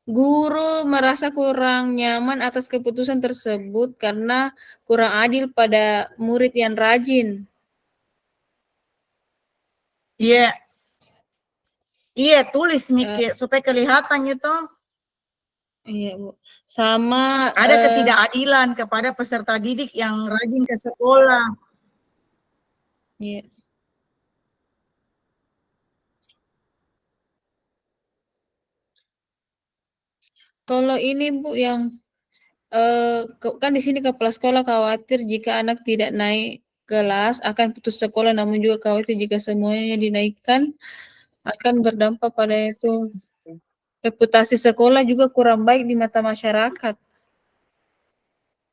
guru merasa kurang nyaman atas keputusan tersebut karena kurang adil pada murid yang rajin. Iya. Iya, tulis Miki supaya kelihatan gitu. Iya, Bu. Sama ada ketidakadilan kepada peserta didik yang rajin ke sekolah. Iya. Kalau ini Bu yang kan di sini kepala sekolah khawatir jika anak tidak naik kelas akan putus sekolah, namun juga khawatir jika semuanya dinaikkan akan berdampak pada itu reputasi sekolah juga kurang baik di mata masyarakat.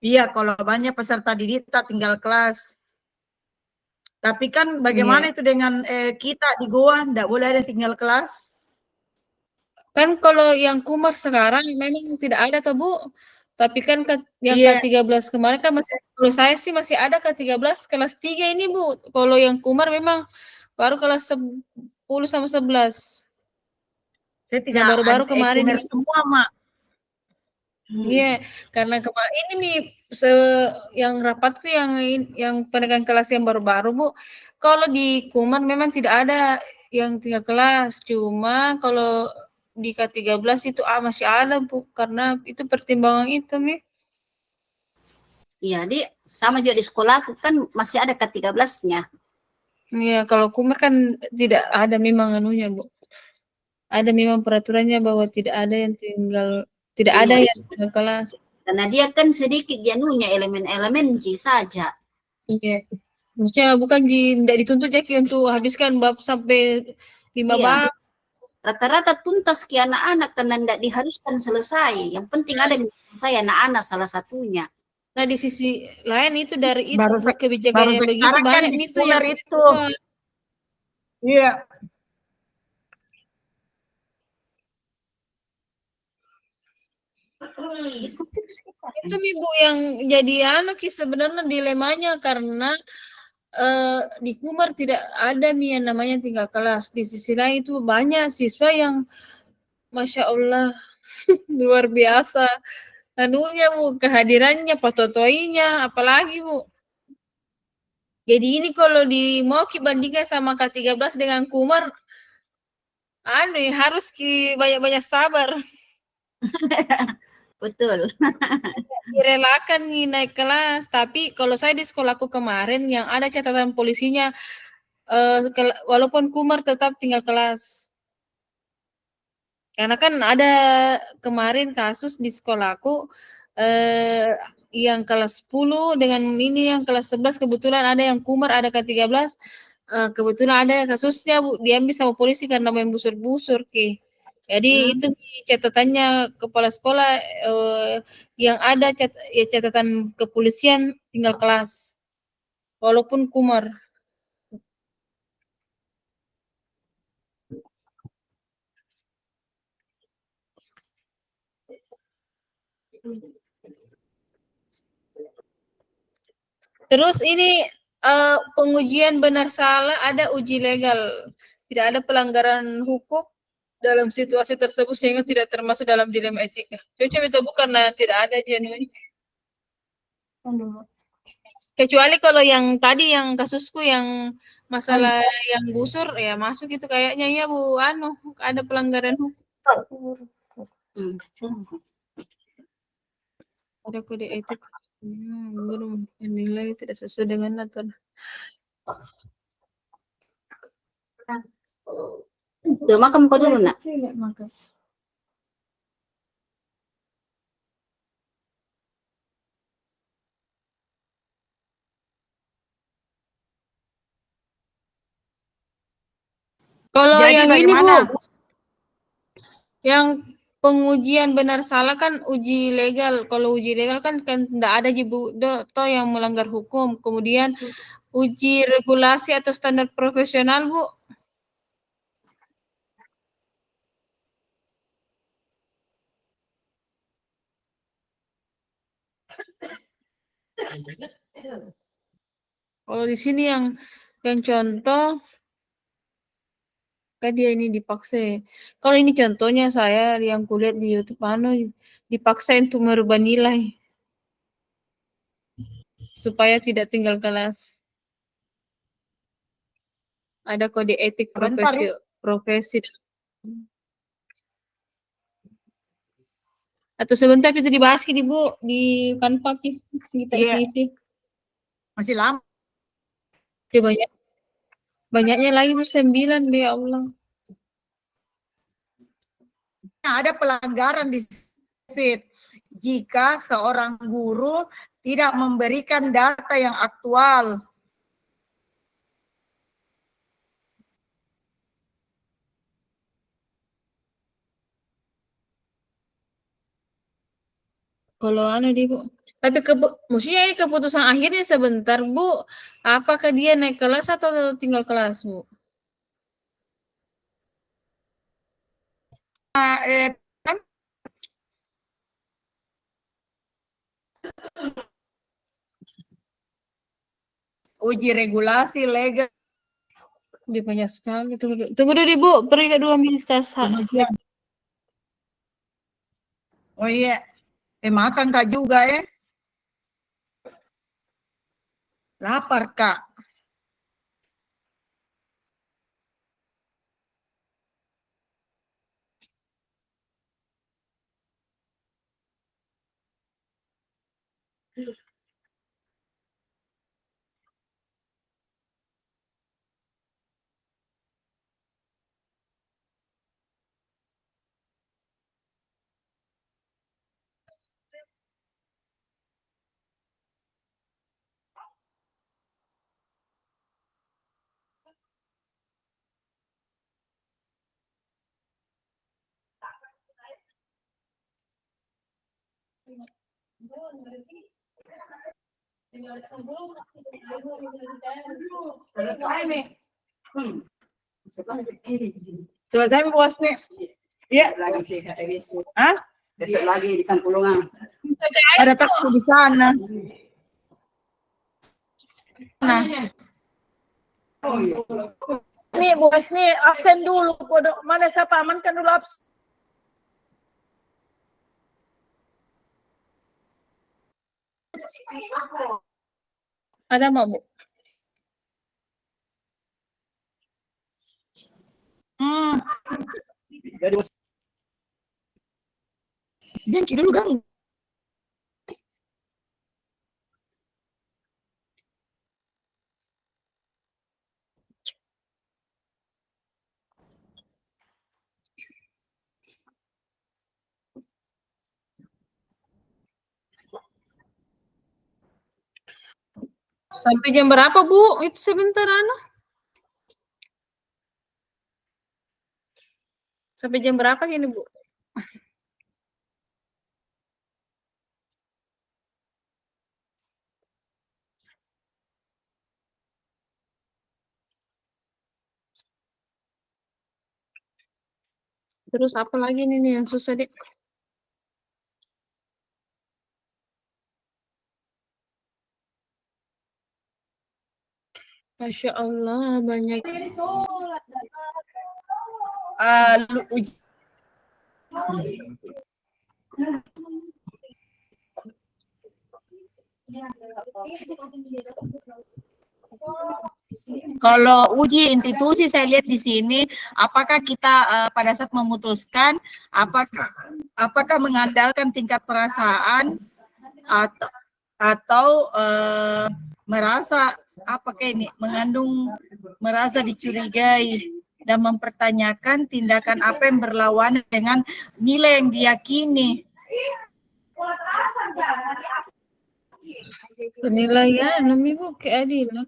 Iya, kalau banyak peserta didik tak tinggal kelas. Tapi kan bagaimana itu dengan kita di Goa, tidak boleh ada tinggal kelas? Kan kalau yang Kumar sekarang memang tidak ada tuh Bu. Tapi kan yang K13 kemarin kan masih, kalau saya sih masih ada K13 kelas 3 ini Bu. Kalau yang Kumar memang baru kelas 10 sama 11. Saya tidak baru-baru kemarin ini semua, Mak. Iya, karena ini yang rapatku yang pendidikan kelas yang baru-baru Bu. Kalau di Kumar memang tidak ada yang tinggal kelas, cuma kalau di K13 itu masih ada Bu, karena itu pertimbangan itu nih. Iya, sama juga di sekolahku kan masih ada K13-nya. Iya, kalau Kumar kan tidak ada memang anunya Bu. Ada memang peraturannya bahwa tidak ada yang ada yang tinggal kelas. Karena dia kan sedikit janunya elemen-elemen saja. Iya. Maksudnya bukan tidak dituntut ya untuk habiskan bab sampai 5 bab. Rata-rata tuntas ke anak-anak karena tidak diharuskan selesai. Yang penting ada saya anak-anak salah satunya. Nah di sisi lain itu dari itu baru kebijakan yang begitu banyak kan itu yang itu. Iya. Itu Bu yang jadi anak sebenarnya dilemanya karena di Kumar tidak ada yang namanya tinggal kelas. Di sisi lain itu banyak siswa yang Masya Allah luar biasa anunya Bu, kehadirannya, patotoinya, apalagi Bu. Jadi ini kalau mau bandingkan sama K13 dengan Kumar, harus banyak-banyak sabar. Betul. Direlakan nih naik kelas, tapi kalau saya di sekolahku kemarin yang ada catatan polisinya, walaupun Kumar tetap tinggal kelas. Karena kan ada kemarin kasus di sekolahku, yang kelas 10 dengan ini yang kelas 11 kebetulan ada yang Kumar, ada K13, kebetulan ada kasusnya Bu, diambil sama polisi karena main busur-busur Jadi itu catatannya kepala sekolah yang ada catatan kepolisian tinggal kelas. Walaupun Kumar. Terus ini pengujian benar salah ada uji legal. Tidak ada pelanggaran hukum dalam situasi tersebut sehingga tidak termasuk dalam dilema etika. Coba itu bukan tidak ada genuine. Kecuali kalau yang tadi yang kasusku yang masalah yang busur ya masuk itu kayaknya ya Bu, ada pelanggaran hukum, ada kode etik. Guru menilai tidak sesuai dengan aturan. Tuh, makan kau dulu nak. Kalau Jadi yang ini bagaimana? Bu, yang pengujian benar salah kan uji legal. Kalau uji legal kan tidak ada Bu toh yang melanggar hukum. Kemudian uji regulasi atau standar profesional Bu. Kalau di sini yang contoh kan dia ini dipaksa. Kalau ini contohnya saya yang kulihat di YouTube dipaksa untuk merubah nilai supaya tidak tinggal kelas. Ada kode etik Bentar, profesi. Atau sebentar itu dibahas di Bu di Canva kita Iya. isi. Masih lama. Oke, banyaknya lagi Bu 9 ya Allah. Ada pelanggaran di COVID jika seorang guru tidak memberikan data yang aktual. Kalau di Bu. Tapi maksudnya ini keputusan akhirnya sebentar Bu. Apakah dia naik kelas atau tinggal kelas Bu? Kan uji regulasi legal. Dia banyak sekali. Tunggu dulu Bu, beri 2 menit tes. Oh iya, makan Kak juga ya. Lapar Kak. Selesai nih. Selesai bos nih. Iya. Lagi sih kata besok. Hah? Besok lagi di Sampulungan. Ada tasku di sana. Nah. Nih bos nih absen dulu. Mana siapa amankan dulu absen. Ada mau Bu? Jangan dulu ganggu. Sampai jam berapa Bu? Itu sebentar Sampai jam berapa gini Bu? Terus apa lagi nih yang susah deh? Masya Allah banyak. Kalau uji institusi saya lihat di sini, apakah kita pada saat memutuskan, apakah mengandalkan tingkat perasaan atau merasa apakah ini merasa dicurigai dan mempertanyakan tindakan apa yang berlawanan dengan nilai yang diyakini. Penilaian, Ibu keadilan.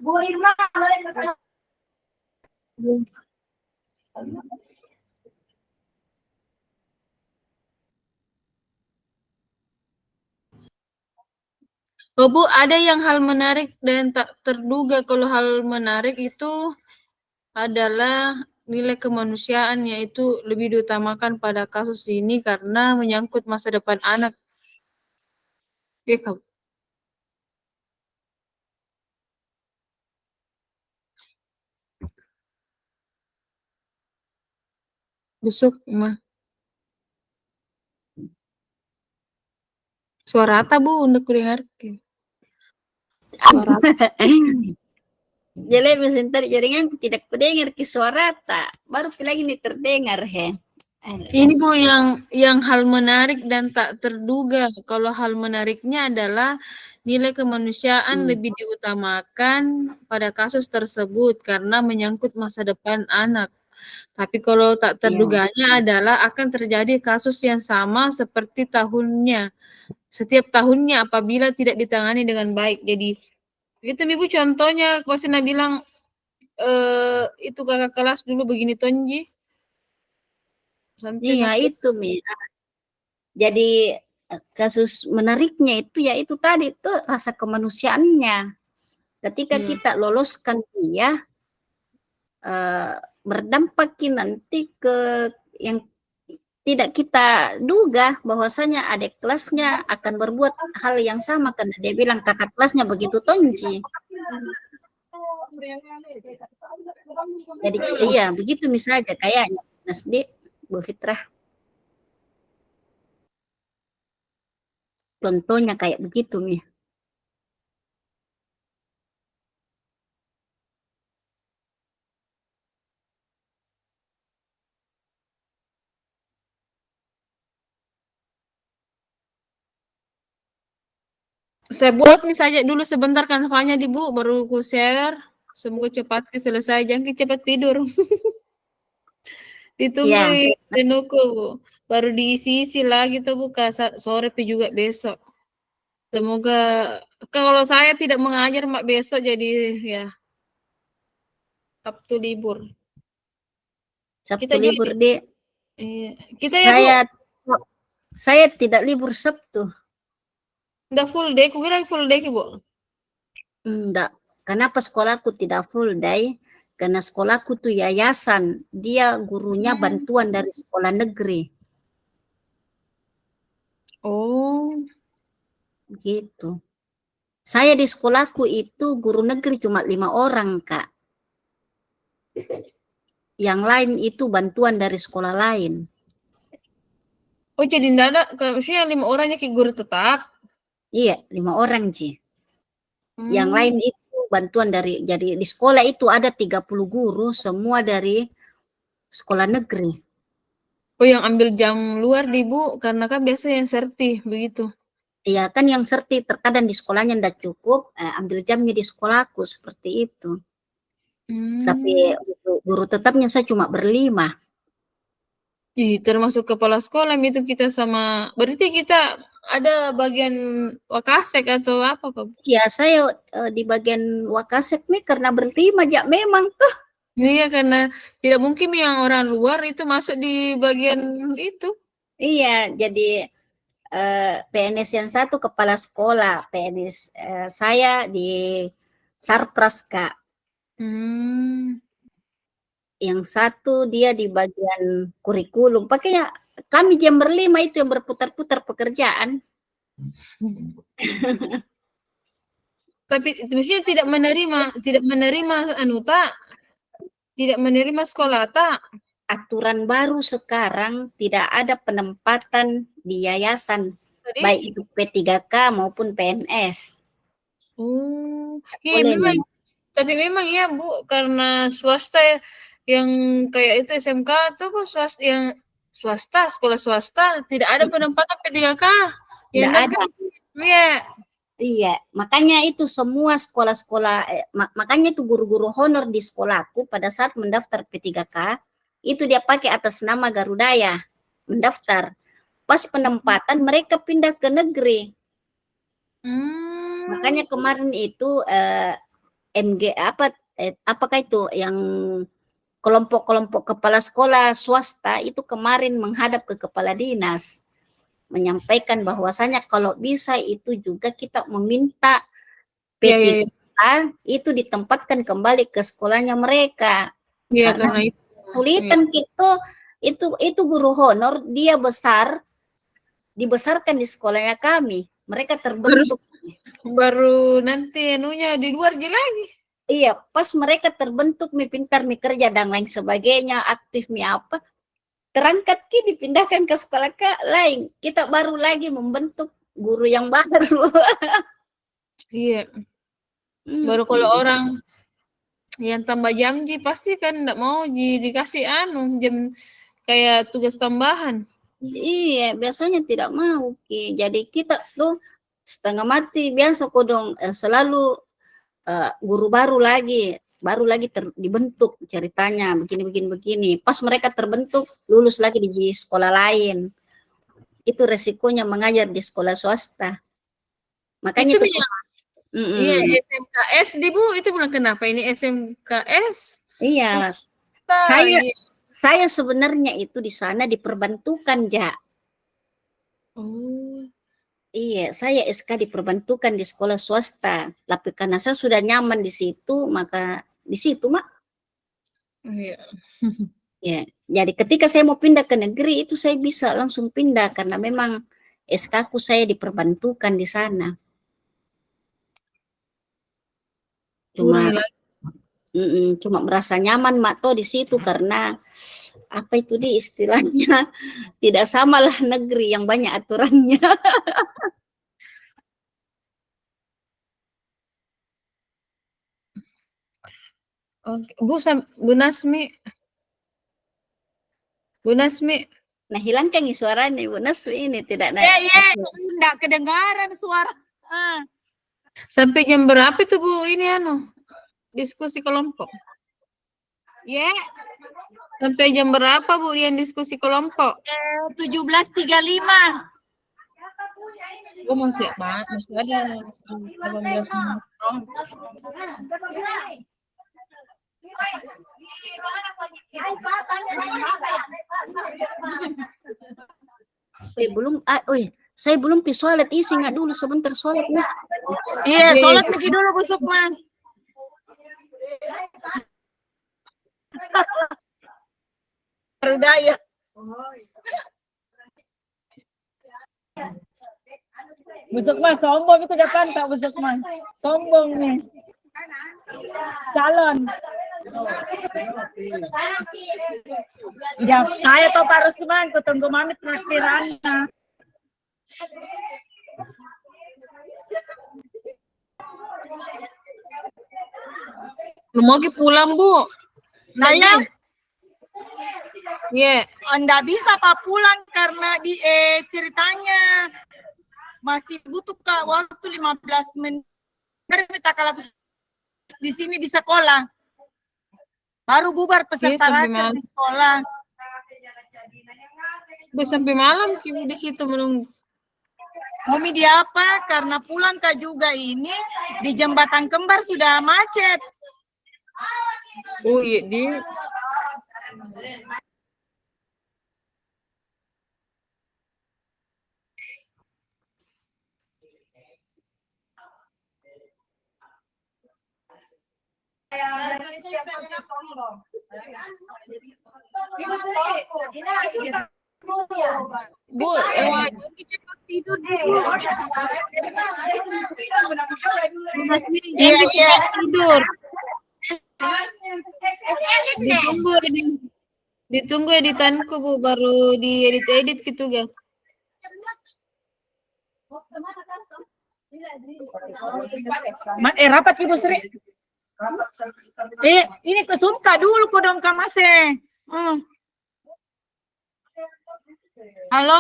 Bu Irma, Oh Bu, ada yang hal menarik dan tak terduga. Kalau hal menarik itu adalah nilai kemanusiaan, yaitu lebih diutamakan pada kasus ini karena menyangkut masa depan anak. Oke, Kak. Busuk, mah. Suara apa Bu untuk dengar? Suara Jadi sebentar jaringan tidak kudengar ke suara tak. Baru lagi nih terdengar he. ini Bu yang hal menarik dan tak terduga. Kalau hal menariknya adalah nilai kemanusiaan lebih diutamakan pada kasus tersebut karena menyangkut masa depan anak. Tapi kalau tak terduganya adalah akan terjadi kasus yang sama seperti setiap tahunnya apabila tidak ditangani dengan baik. Jadi itu Ibu contohnya kalau Sina bilang itu kakak kelas dulu begini Tonji. Iya itu Mi. Jadi kasus menariknya itu ya itu tadi tuh rasa kemanusiaannya. Ketika kita loloskan dia berdampak nanti ke yang tidak kita duga bahwasanya adik kelasnya akan berbuat hal yang sama karena dia bilang kakak kelasnya begitu Tonji. Jadi iya begitu misalnya kayaknya Nasbi Bu Fitrah. Contohnya kayak begitu nih. Saya buat misalnya dulu sebentar kanvanya di Bu, baru ku share. Semoga cepat selesai, jangan cepat tidur. Ditunggu tenuku Bu. Baru diisi-isi lagi tuh Bu, sore juga besok. Semoga kalau saya tidak mengajar Mak besok jadi ya Sabtu libur. Sabtu Kita libur deh. Kita ya Bu. Saya tidak libur Sabtu. Udah full day, kukira full day Bu. Enggak. Kenapa sekolahku tidak full day? Karena sekolahku tuh yayasan. Dia gurunya bantuan dari sekolah negeri. Oh. Gitu. Saya di sekolahku itu guru negeri cuma 5 orang, Kak. Yang lain itu bantuan dari sekolah lain. Oh, jadi enggak ada, maksudnya 5 orangnya kayak guru tetap? Iya, 5 orang, Ci. Yang lain itu bantuan dari, jadi di sekolah itu ada 30 guru, semua dari sekolah negeri. Oh, yang ambil jam luar di Bu, karena kan biasa yang serti, begitu. Iya, kan yang serti terkadang di sekolahnya enggak cukup, ambil jamnya di sekolahku, seperti itu. Tapi untuk guru tetapnya saya cuma berlima. Ih, termasuk kepala sekolah itu kita sama. Berarti kita ada bagian wakasek atau apa, Kak? Ya saya di bagian wakasek nih karena berlima aja memang. Iya, karena tidak mungkin yang orang luar itu masuk di bagian itu. Iya, jadi PNS yang satu kepala sekolah, PNS saya di Sarpras, Kak. Yang satu dia di bagian kurikulum. Pakainya kami jam berlima itu yang berputar-putar pekerjaan. Tapi maksudnya tidak menerima tidak menerima sekolah tak. Aturan baru sekarang tidak ada penempatan di yayasan, Tadi? baik itu P3K maupun PNS. Oh, iya Boleh memang. nih. Tapi memang ya Bu, karena swasta yang kayak itu SMK atau swasta yang swasta, sekolah swasta tidak ada penempatan P3K. Tidak ada. Iya. Iya, makanya itu semua sekolah-sekolah, makanya itu guru-guru honor di sekolahku pada saat mendaftar P3K, itu dia pakai atas nama Garudaya, mendaftar. Pas penempatan mereka pindah ke negeri. Makanya kemarin itu MG apakah itu yang kelompok-kelompok kepala sekolah swasta itu kemarin menghadap ke kepala dinas, menyampaikan bahwasanya kalau bisa itu juga kita meminta P3K itu ditempatkan kembali ke sekolahnya mereka. Iya, Karena itu kesulitan itu guru honor dia dibesarkan di sekolahnya kami. Mereka terbentuk. Baru nanti anunya di luar aja lagi. Iya, pas mereka terbentuk mi pintar mi kerja dan lain sebagainya, aktif mi apa, terangkat dipindahkan ke sekolah lain. Kita baru lagi membentuk guru yang baru. Iya. Baru kalau orang yang tambah jam pasti kan enggak mau dikasih jam kayak tugas tambahan. Iya, biasanya tidak mau Ki. Jadi kita tuh setengah mati biasa kodong selalu guru baru lagi dibentuk ceritanya begini. Pas mereka terbentuk lulus lagi di sekolah lain. Itu resikonya mengajar di sekolah swasta. Makanya itu iya, SMKS Bu, itu bilang kenapa ini SMKS? Iya. Saya sebenarnya itu di sana diperbantukan, Ja. Oh. Iya, saya SK diperbantukan di sekolah swasta. Tapi karena saya sudah nyaman di situ, maka di situ, Mak. Iya. Ya, jadi ketika saya mau pindah ke negeri itu saya bisa langsung pindah karena memang SK-ku saya diperbantukan di sana. Cuma merasa nyaman Mak di situ karena apa itu istilahnya tidak samalah negeri yang banyak aturannya. Oke, Bu Nasmi. Nah, hilangkan suaranya Bu Nasmi ini tidak naik. Enggak kedengaran suara. Sampai jam berapa itu Bu ini diskusi kelompok? Sampai jam berapa Bu yang diskusi kelompok? 17.35. Oh, masih ada 18 menit. Saya belum sholat isi nggak dulu sebentar sholat nih. Iya, sholat pergi dulu Bu Sukman. Garudaya. Bu Sukman sombong itu depan tak Bu Sukman. Sombong nih. Calon. Ya, saya toh Pak Rusman, kutunggu mami traktirannya. Mau pulang Bu? Saya enggak bisa Pak pulang karena di ceritanya masih butuh Kak waktu 15 menit. Minta kalau di sini di sekolah. Baru bubar peserta sampai raker malam. di sekolah. Sampai malam di situ menunggu. Umi di apa? Karena pulang Kak juga ini di Jembatan Kembar sudah macet. Oh iya, dia Bu, jangan cepat tidur. Mas Miri, Iya, jangan iya. cepat tidur. Ditunggu editanku Bu, baru diedit-edit gitu guys. Rapat Ibu Sri. Ini kesumka dulu kok dong Kamase. Halo.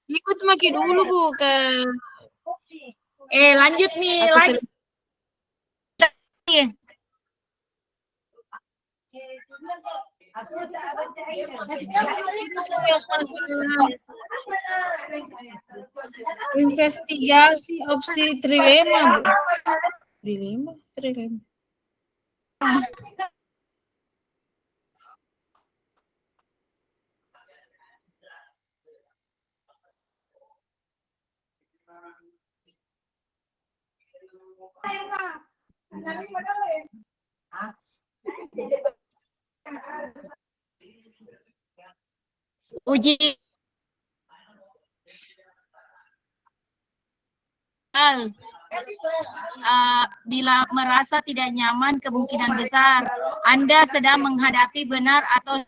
Ikut maki dulu Bu ke Lanjut nih, lanjut. investigasi opsi trilema Bu. Trilema. Uji bila merasa tidak nyaman, kemungkinan besar Anda sedang menghadapi benar atau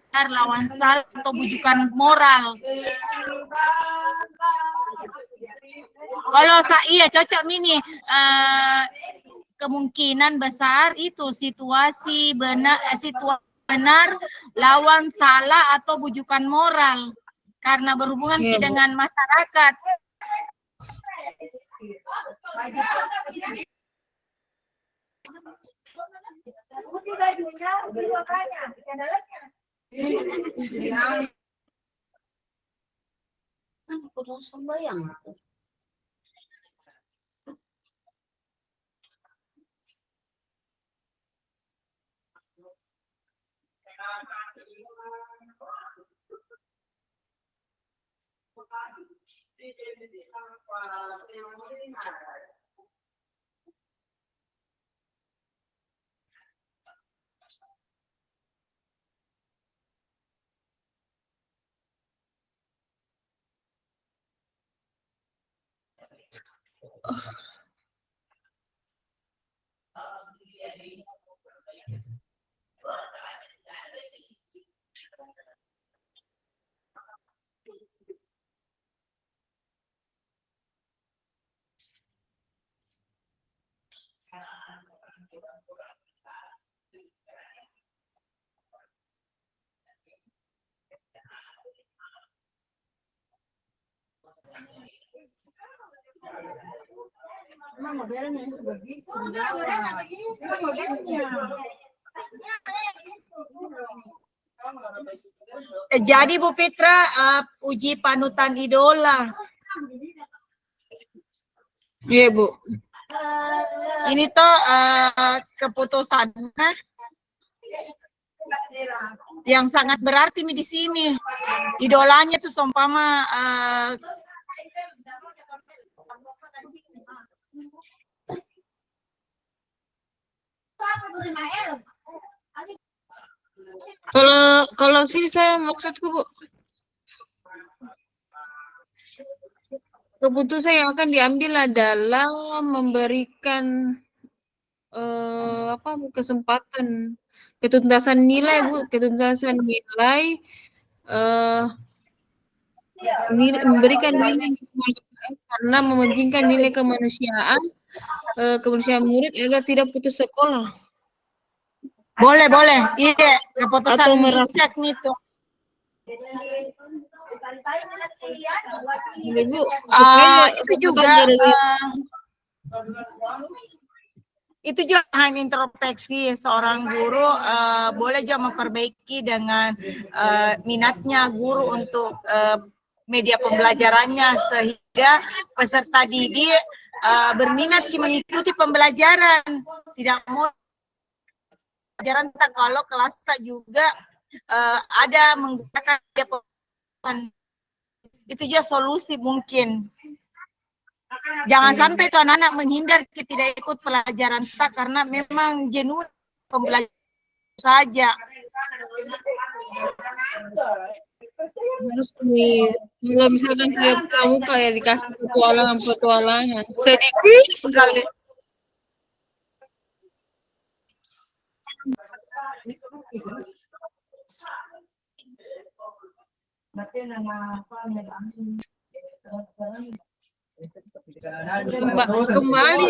benar lawan salah atau bujukan moral. Kalau iya cocok ini kemungkinan besar itu situasi benar lawan salah atau bujukan moral karena berhubungan dengan masyarakat. Jadi Bu Fitra, uji panutan idola. Iya Bu. Ini tuh keputusannya yang sangat berarti di sini. Idolanya tuh seumpama Kalau sih saya maksudku Bu, keputusan yang akan diambil adalah memberikan kesempatan ketuntasan nilai Bu, memberikan nilai karena mementingkan nilai kemanusiaan murid agar tidak putus sekolah. boleh. Iya, keputusan Atau merasa cek itu. Bu, Itu juga Itu juga hanya introspeksi seorang guru, boleh juga memperbaiki dengan minatnya guru untuk media pembelajarannya, sehingga peserta didik berminat mengikuti pembelajaran, tidak mau pelajaran tak kalau kelas tak juga ada menggunakan media pembelajaran. Itu juga solusi mungkin. Jangan sampai tuh anak-anak menghindar tidak ikut pelajaran tak karena memang jenuh pembelajaran saja. Harus kalau misalkan kayak pramuka ya dikasih petualangan. Sedikit sekali. Kembali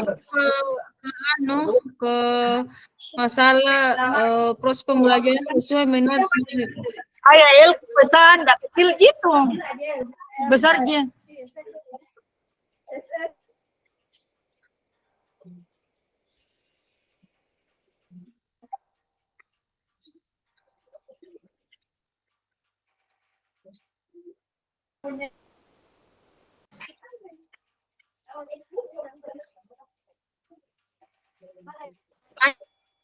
ke masalah proses pembelajaran sesuai minat. Saya pesan enggak kecil gitu. Besar aja.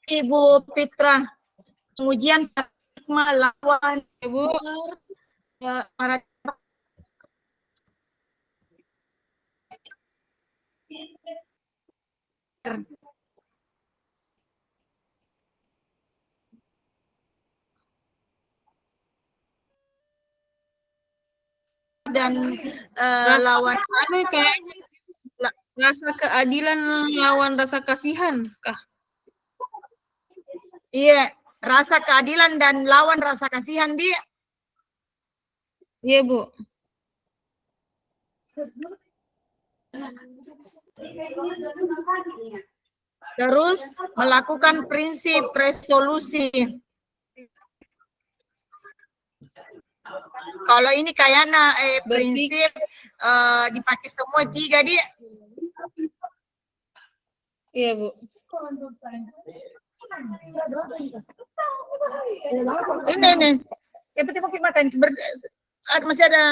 Ibu Fitra, pengujian paradigma lawan Ibu, para dan lawan kayaknya rasa keadilan lawan rasa kasihan kah? iya, rasa keadilan dan lawan rasa kasihan dia. Iya, Bu. Terus melakukan prinsip resolusi. Kalau ini kayaknya prinsip dipakai semua tiga dia. Iya, Bu. Ini. Yang penting pakai makan. Masih ada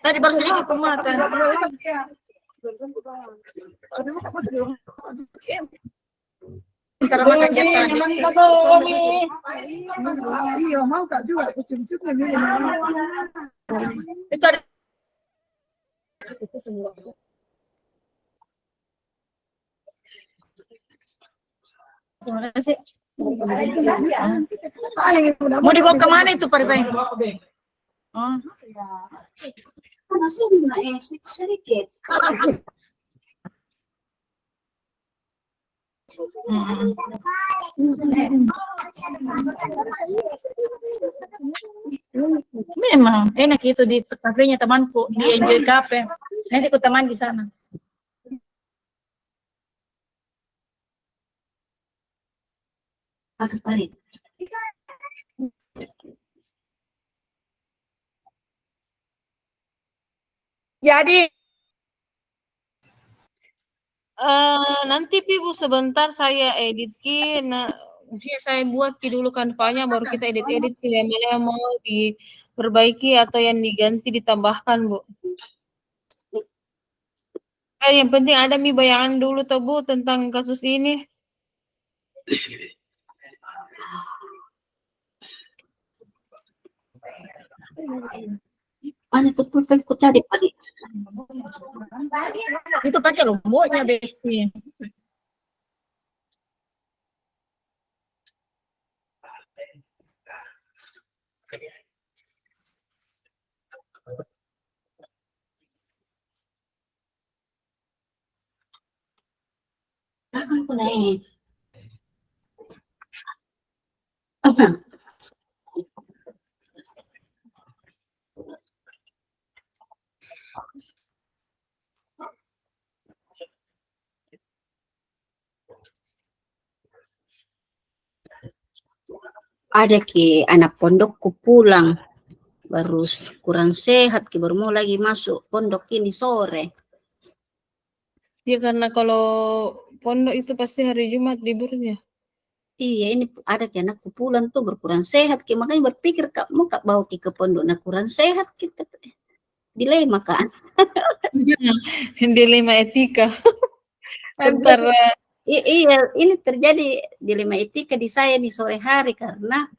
tadi baru sedikit pemakan. Karena makan jatah. Iya, mau tak juga kucing-kucing ini. Itu ada. Terima kasih. Mau dibawa kemana itu Pak Ribai? Sedikit. Memang enak itu di kafenya temanku di Enjoy Cafe. Nanti aku teman di sana. Jadi nanti Ibu sebentar saya edit saya buat dulu kanvanya baru kita edit mana yang mau diperbaiki atau yang diganti ditambahkan, Bu. Yang penting ada bayangan dulu toh, Bu, tentang kasus ini. Mana tuh pulpenku tadi, Pak? itu pakai lomboknya Besti. Aku naik. Ada ki anak pondokku pulang baru kurang sehat ki baru mau lagi masuk pondok ini sore. Ya karena kalau pondok itu pasti hari Jumat liburnya. Iya, ini ada ki anakku pulang tuh berkurang sehat ki, makanya berpikir kak mau kak bawa ki ke pondok nak kurang sehat kita. Dilema kan. Dilema etika Terjadi, antara iya, ini terjadi dilema etika di saya di sore hari karena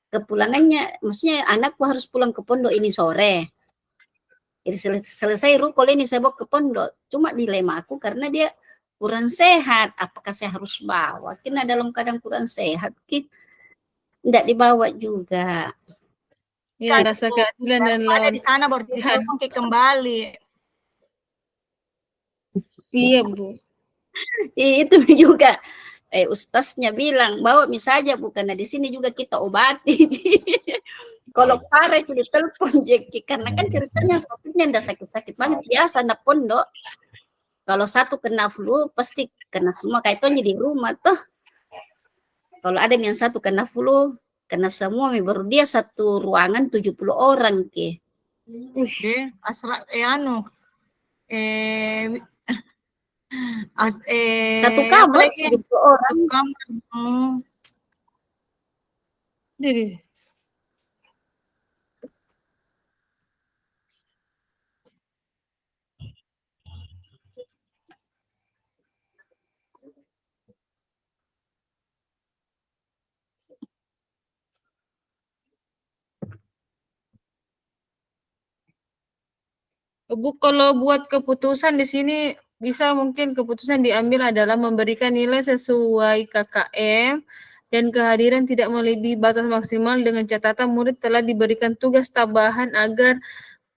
kepulangannya, maksudnya anakku harus pulang ke pondok ini sore. Jadi selesai rukul ini saya bawa ke pondok. Cuma dilema aku karena dia kurang sehat. Apakah saya harus bawa? Kena dalam keadaan kurang sehat. Tidak dibawa juga. ya rasa keadilan dan Ada lawan di sana baru pilihan. ditolong ke kembali. Iya Bu. Itu juga ustaznya bilang bawa saja bukan di sini juga kita obati. Kalau parah itu ditelepon Jeki karena kan ceritanya satunya ndak sakit-sakit banget biasa anak pondok. Kalau satu kena flu pasti kena semua kayak itu di rumah tuh. Kalau ada yang satu kena flu kena semua baru dia satu ruangan 70 orang ke. Asra Satu kamar 70 orang. Satu kamar. Jadi Bu, kalau buat keputusan di sini bisa mungkin keputusan diambil adalah memberikan nilai sesuai KKM dan kehadiran tidak melebihi batas maksimal dengan catatan murid telah diberikan tugas tambahan agar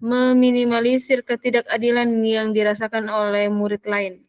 meminimalisir ketidakadilan yang dirasakan oleh murid lain.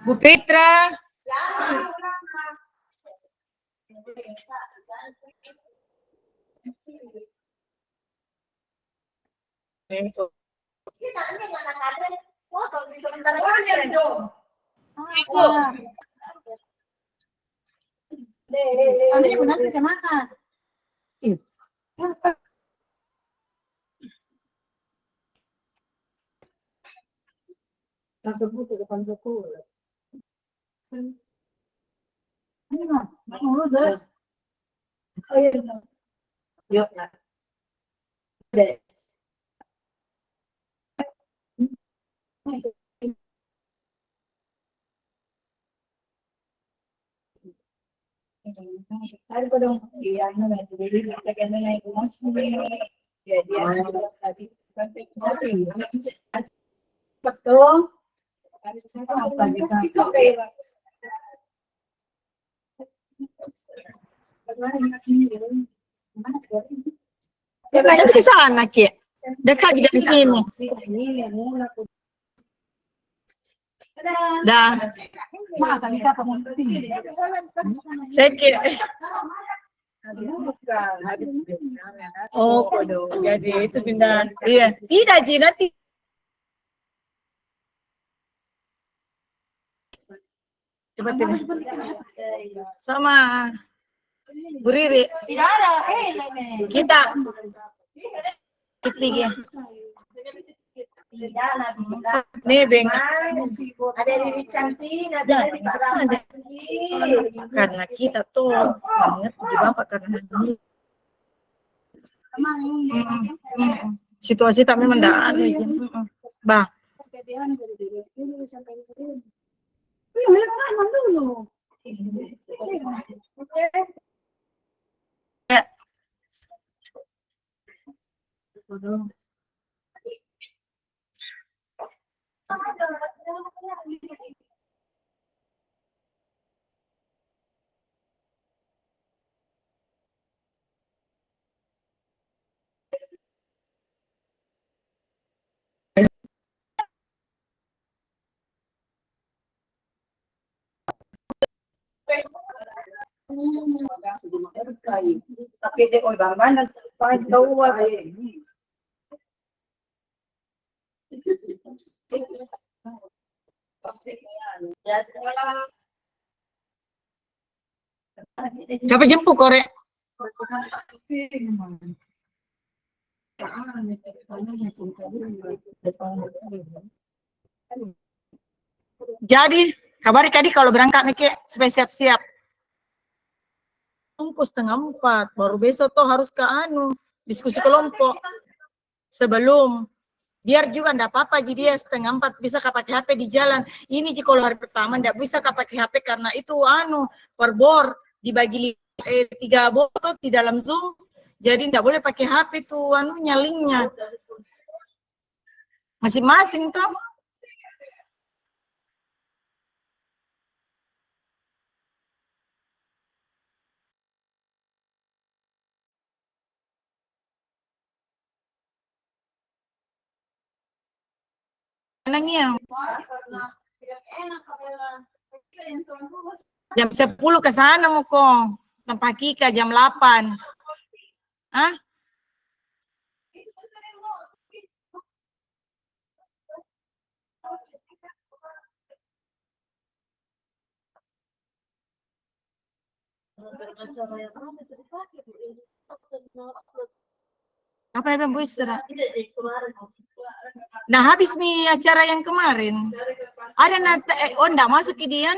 Bu Petra. Ini benar bisa makan. Betul. Nanti ke sana, Ki. Dekat di dari sini. Dah. Saya kira. Oh, kodo. Jadi itu pindah. Iya. Tidak, Ji, nanti. Coba ini. Sama Bu Riri. Kita. Pergi. Nih, Beng. Ada Riri Cantik, ada Riri Pak Rahmat. Karena kita tuh banget di Bapak karena ini. Situasi tak memang tidak ada. Bah. Tapi dia oi bamban dan tahu Siapa jemput korek? Jadi, kabari tadi kalau berangkat Mike supaya siap-siap. Tunggu 3:30, baru besok tuh harus ke diskusi kelompok. Sebelum biar juga enggak apa-apa, jadi dia 3:30 bisa pakai HP di jalan. Ini jika kalau hari pertama enggak bisa pakai HP karena itu per bor dibagi 3 botol di dalam Zoom. Jadi enggak boleh pakai HP tuh linknya. Masing-masing tuh. Yang jam 10 ke sana mau kong tempat Kika jam 8. Hah? Apa yang Bu istirahat? Nah habis nih acara yang kemarin ada enggak masuk ke dia